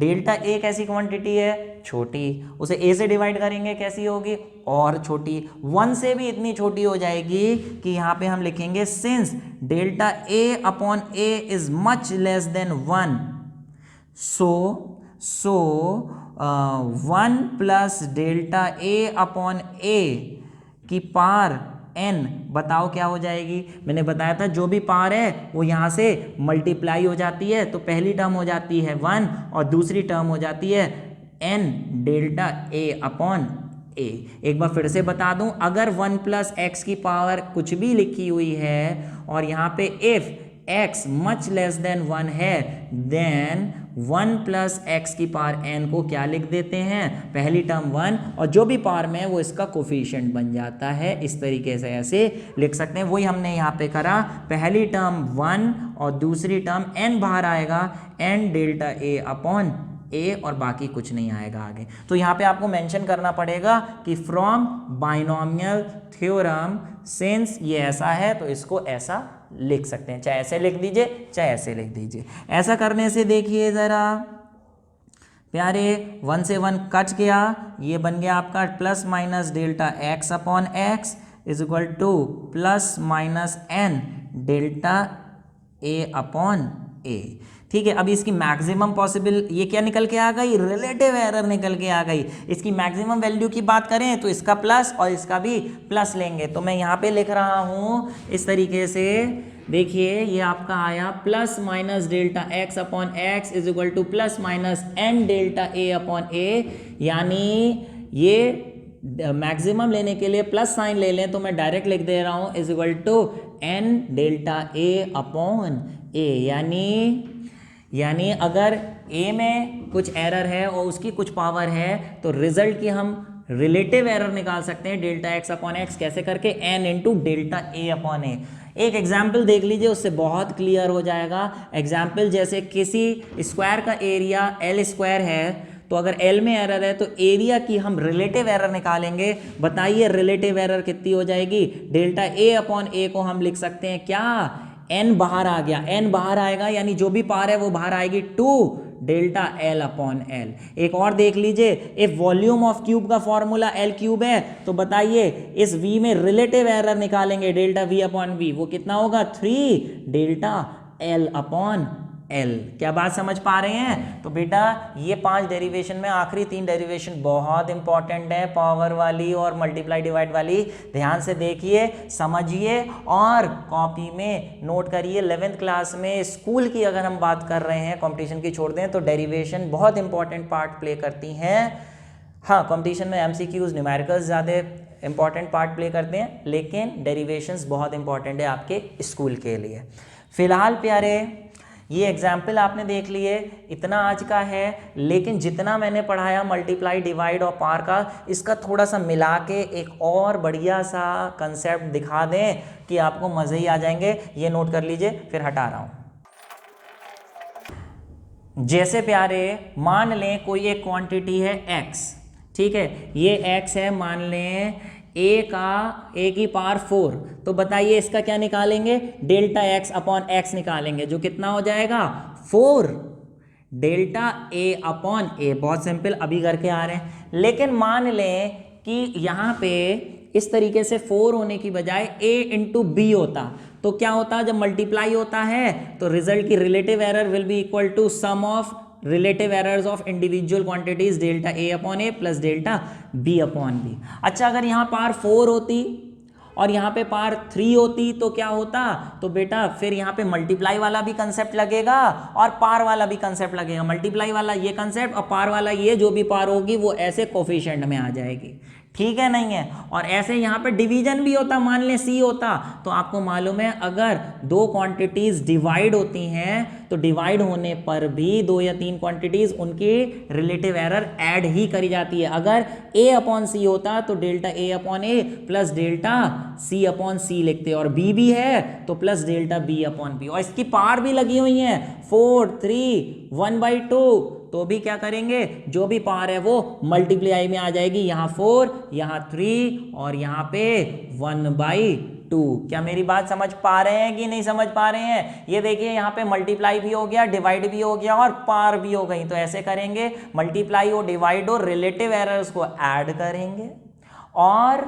डेल्टा ए कैसी क्वांटिटी है, छोटी, उसे ए से डिवाइड करेंगे कैसी होगी, और छोटी, 1 से भी इतनी छोटी हो जाएगी कि यहाँ पे हम लिखेंगे since delta A upon A is much less than 1, so 1 plus delta A upon A की पावर n, बताओ क्या हो जाएगी। मैंने बताया था जो भी पावर है वो यहाँ से मल्टीप्लाई हो जाती है, तो पहली टर्म हो जाती है 1 और दूसरी टर्म हो जाती है n delta a upon a। एक बार फिर से बता दूं, अगर 1 प्लस एक्स की पावर कुछ भी लिखी हुई है और यहाँ पे if x much less than 1 है, देन 1 प्लस एक्स की पावर n को क्या लिख देते हैं, पहली टर्म 1 और जो भी पावर में है वो इसका कोफिशिएंट बन जाता है। इस तरीके से ऐसे लिख सकते हैं, वही हमने यहाँ पे करा, पहली टर्म 1 और दूसरी टर्म n बाहर आएगा, n डेल्टा a अपॉन ए, और बाकी कुछ नहीं आएगा आगे। तो यहाँ पे आपको मेंशन करना पड़ेगा कि फ्रॉम बाइनोमियल थ्योरम सिंस ये ऐसा है तो इसको ऐसा लिख सकते हैं, चाहे ऐसे लिख दीजिए चाहे ऐसे लिख दीजिए। ऐसा करने से देखिए ज़रा प्यारे, 1 से 1 कट गया, ये बन गया आपका plus minus delta x upon x is equal to plus minus N delta A upon A. ठीक है, अभी इसकी मैक्सिमम पॉसिबल ये क्या निकल के आ गई, रिलेटिव एरर निकल के आ गई। इसकी मैक्सिमम वैल्यू की बात करें तो इसका प्लस और इसका भी प्लस लेंगे, तो मैं यहाँ पे लिख रहा हूँ इस तरीके से, देखिए ये आपका आया plus minus delta x upon x is equal to plus minus N delta A upon A. यानी ये मैक्सिमम लेने के लिए प्लस साइन ले लें तो मैं डायरेक्ट लिख दे रहा हूँ is equal to N delta A upon A. यानी अगर a में कुछ एरर है और उसकी कुछ पावर है तो रिजल्ट की हम रिलेटिव एरर निकाल सकते हैं डेल्टा एक्स अपॉन एक्स कैसे करके, n into delta A upon ए। एक एग्जाम्पल देख लीजिए, उससे बहुत क्लियर हो जाएगा। एग्जाम्पल जैसे किसी स्क्वायर का एरिया l स्क्वायर है, तो अगर l में एरर है तो एरिया की हम रिलेटिव एरर निकालेंगे। बताइए रिलेटिव एरर कितनी हो जाएगी, डेल्टा ए अपॉन ए को हम लिख सकते हैं क्या, n बाहर आ गया, n बाहर आएगा यानी जो भी पावर है वो बाहर आएगी 2 डेल्टा l अपॉन l। एक और देख लीजिए, इफ वॉल्यूम ऑफ क्यूब का फॉर्मूला l क्यूब है तो बताइए इस v में रिलेटिव एरर निकालेंगे डेल्टा v अपॉन v, वो कितना होगा 3 डेल्टा l अपॉन l। क्या बात समझ पा रहे हैं। तो बेटा ये 5 डेरिवेशन में आखिरी 3 डेरिवेशन बहुत इंपॉर्टेंट है, पावर वाली और मल्टीप्लाई डिवाइड वाली। ध्यान से देखिए, समझिए और कॉपी में नोट करिए। 11th क्लास में स्कूल की अगर हम बात कर रहे हैं, कंपटीशन की छोड़ दें, तो डेरिवेशन बहुत इंपॉर्टेंट पार्ट प्ले करती हैं। हाँ, कंपटीशन में MCQs न्यूमेरिकल्स ज़्यादा इंपॉर्टेंट पार्ट प्ले करते हैं, लेकिन डेरिवेशंस बहुत इंपॉर्टेंट है आपके स्कूल के लिए। फिलहाल प्यारे ये एग्जाम्पल आपने देख लिए, इतना आज का है, लेकिन जितना मैंने पढ़ाया मल्टीप्लाई डिवाइड और पावर का, इसका थोड़ा सा मिला के एक और बढ़िया सा कंसेप्ट दिखा दें कि आपको मज़े ही आ जाएंगे। ये नोट कर लीजिए, फिर हटा रहा हूँ। जैसे प्यारे मान लें कोई एक क्वांटिटी है x, ठीक है, ये x है, मान लें ए की पावर 4, तो बताइए इसका क्या निकालेंगे, डेल्टा एक्स अपॉन एक्स निकालेंगे, जो कितना हो जाएगा 4 डेल्टा ए अपॉन ए। बहुत सिंपल, अभी करके आ रहे हैं। लेकिन मान लें कि यहाँ पे इस तरीके से 4 होने की बजाय a इंटू बी होता, तो क्या होता, जब मल्टीप्लाई होता है तो रिजल्ट की relative error will be equal to sum of relative errors of individual quantities delta A upon A plus delta B upon B. अच्छा, अगर यहाँ पावर 4 होती और यहाँ पे पावर 3 होती तो क्या होता, तो बेटा फिर यहाँ पे मल्टीप्लाई वाला भी कंसेप्ट लगेगा और पावर वाला भी कंसेप्ट लगेगा। मल्टीप्लाई वाला ये कंसेप्ट और पावर वाला ये, जो भी पावर होगी वो ऐसे कोफिशिएंट में आ जाएगी, ठीक है, नहीं है। और ऐसे यहाँ पे डिवीजन भी होता, मान लें सी होता, तो आपको मालूम है अगर दो क्वांटिटीज डिवाइड होती हैं तो डिवाइड होने पर भी 2 या 3 क्वांटिटीज उनकी रिलेटिव एरर ऐड ही करी जाती है। अगर a अपॉन सी होता तो delta A upon A plus delta C upon सी लिखते, और b भी है तो plus delta b upon b, और इसकी पावर भी लगी हुई है 4 3 1/2, तो भी क्या करेंगे, जो भी पावर है वो मल्टीप्लाई में आ जाएगी, यहाँ 4 यहाँ 3 और यहाँ पे 1/2। क्या मेरी बात समझ पा रहे हैं कि नहीं समझ पा रहे हैं? ये देखिए यहाँ पे मल्टीप्लाई भी हो गया, डिवाइड भी हो गया और पावर भी हो गई। तो ऐसे करेंगे, मल्टीप्लाई हो डिवाइड हो, रिलेटिव एरर्स को ऐड करेंगे और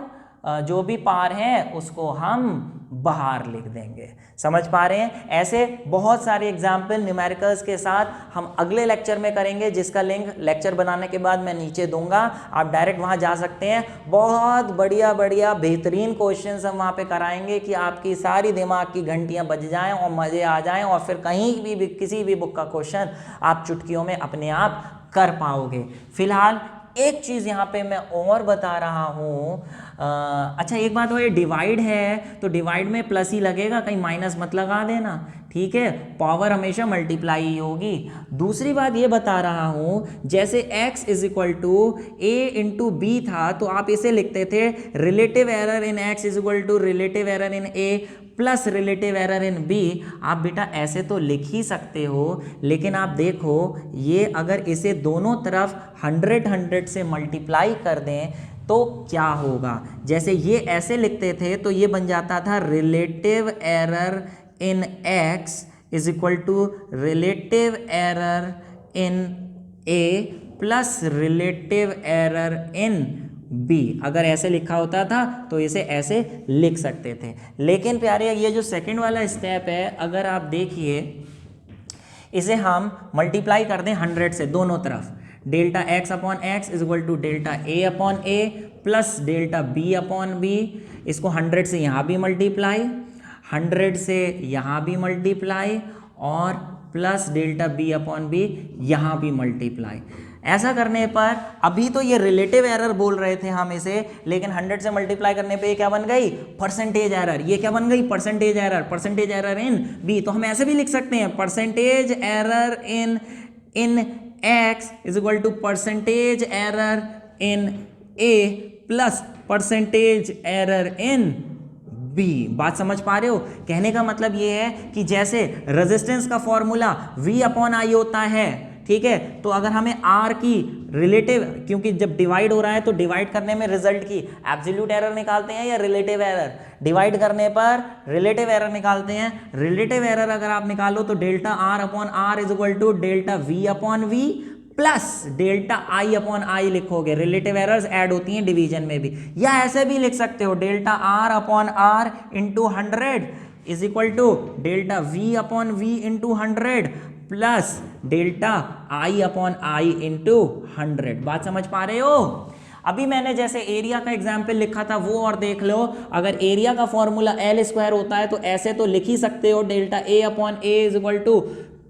जो भी पावर है उसको हम बाहर लिख देंगे। समझ पा रहे हैं? ऐसे बहुत सारे एग्जाम्पल न्यूमेरिकल्स के साथ हम अगले लेक्चर में करेंगे, जिसका लिंक लेक्चर बनाने के बाद मैं नीचे दूंगा, आप डायरेक्ट वहां जा सकते हैं। बहुत बढ़िया बढ़िया बेहतरीन क्वेश्चंस हम वहां पे कराएंगे कि आपकी सारी दिमाग की घंटियां बज जाएं और मजे आ जाएं, और फिर कहीं भी किसी भी बुक का क्वेश्चन आप चुटकियों में अपने आप कर पाओगे। फिलहाल एक चीज़ यहाँ पे मैं और बता रहा हूँ। अच्छा, एक बात हो, ये डिवाइड है तो डिवाइड में प्लस ही लगेगा, कहीं माइनस मत लगा देना, ठीक है। पावर हमेशा मल्टीप्लाई ही होगी। दूसरी बात ये बता रहा हूँ, जैसे x is equal to A into B था तो आप इसे लिखते थे relative error in x is equal to relative error in a plus relative error in b। आप बेटा ऐसे तो लिख ही सकते हो, लेकिन आप देखो ये अगर इसे दोनों तरफ 100 से मल्टीप्लाई कर दें तो क्या होगा। जैसे ये ऐसे लिखते थे तो ये बन जाता था relative error in x is equal to relative error in a plus relative error in b। अगर ऐसे लिखा होता था तो इसे ऐसे लिख सकते थे। लेकिन प्यारे, ये जो सेकंड वाला स्टेप है, अगर आप देखिए इसे हम मल्टीप्लाई कर दें 100 से दोनों तरफ, delta x upon x is equal to delta A upon A plus delta B upon B. इसको 100 से यहाँ भी मल्टीप्लाई, 100 से यहाँ भी मल्टीप्लाई और plus delta B upon B यहाँ भी मल्टीप्लाई। ऐसा करने पर अभी तो ये रिलेटिव एरर बोल रहे थे हम इसे, लेकिन 100 से मल्टीप्लाई करने पे ये क्या बन गई, परसेंटेज एरर। ये क्या बन गई, percentage error. Percentage error in B, तो हम ऐसे भी लिख सकते हैं percentage error in X is equal to percentage error in A plus percentage error in B. बात समझ पा रहे हो? कहने का मतलब ये है कि जैसे रेजिस्टेंस का फॉर्मूला V अपॉन I होता है, ठीक है, तो अगर हमें R की रिलेटिव, क्योंकि जब डिवाइड हो रहा है तो डिवाइड करने में रिजल्ट की एब्सोल्यूट एरर निकालते हैं या रिलेटिव एरर, डिवाइड करने पर रिलेटिव एरर निकालते हैं। रिलेटिव एरर अगर आप निकालो तो delta R upon R is equal to delta V upon V plus delta I upon I लिखोगे। रिलेटिव एरर्स ऐड होती हैं डिवीजन में भी, या ऐसे भी लिख सकते हो delta R upon R into 100 is equal to delta V upon V into 100 plus delta I upon I into 100। बात समझ पा रहे हो? अभी मैंने जैसे एरिया का एग्जाम्पल लिखा था वो और देख लो। अगर एरिया का फॉर्मूला L स्क्वायर होता है तो ऐसे तो लिख ही सकते हो, delta A upon A is equal to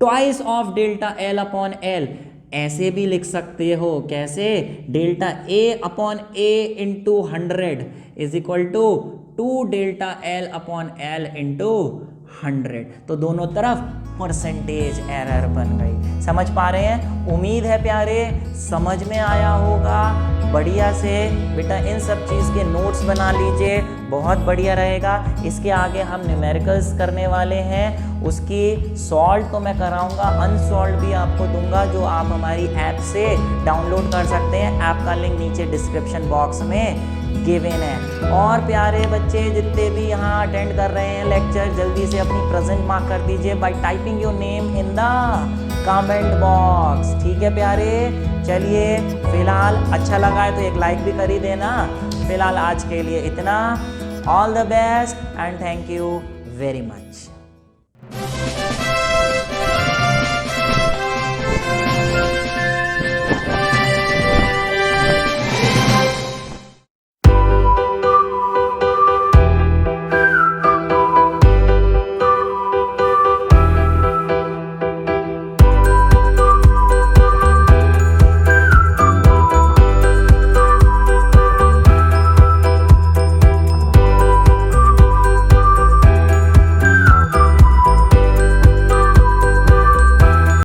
twice of delta L upon L। ऐसे भी लिख सकते हो, कैसे, delta A upon A into 100 is equal to 2 delta L upon L into 100। तो दोनों तरफ परसेंटेज एरर बन गई। समझ पा रहे हैं? उम्मीद है प्यारे समझ में आया होगा। बढ़िया से बेटा इन सब चीज़ के नोट्स बना लीजिए, बहुत बढ़िया रहेगा। इसके आगे हम न्यूमेरिकल्स करने वाले हैं, उसकी सॉल्व तो मैं कराऊंगा, अनसॉल्व भी आपको दूंगा, जो आप हमारी ऐप से डाउनलोड कर सकते हैं। ऐप का लिंक नीचे डिस्क्रिप्शन बॉक्स में गिवन है। और प्यारे बच्चे जितने भी यहाँ अटेंड कर रहे हैं लेक्चर, जल्दी से अपनी प्रेजेंट मार्क कर दीजिए bye typing your name in the comment box. ठीक है प्यारे, चलिए फिलहाल अच्छा लगा है तो एक लाइक भी कर ही देना। फिलहाल आज के लिए इतना। All the best and thank you very much.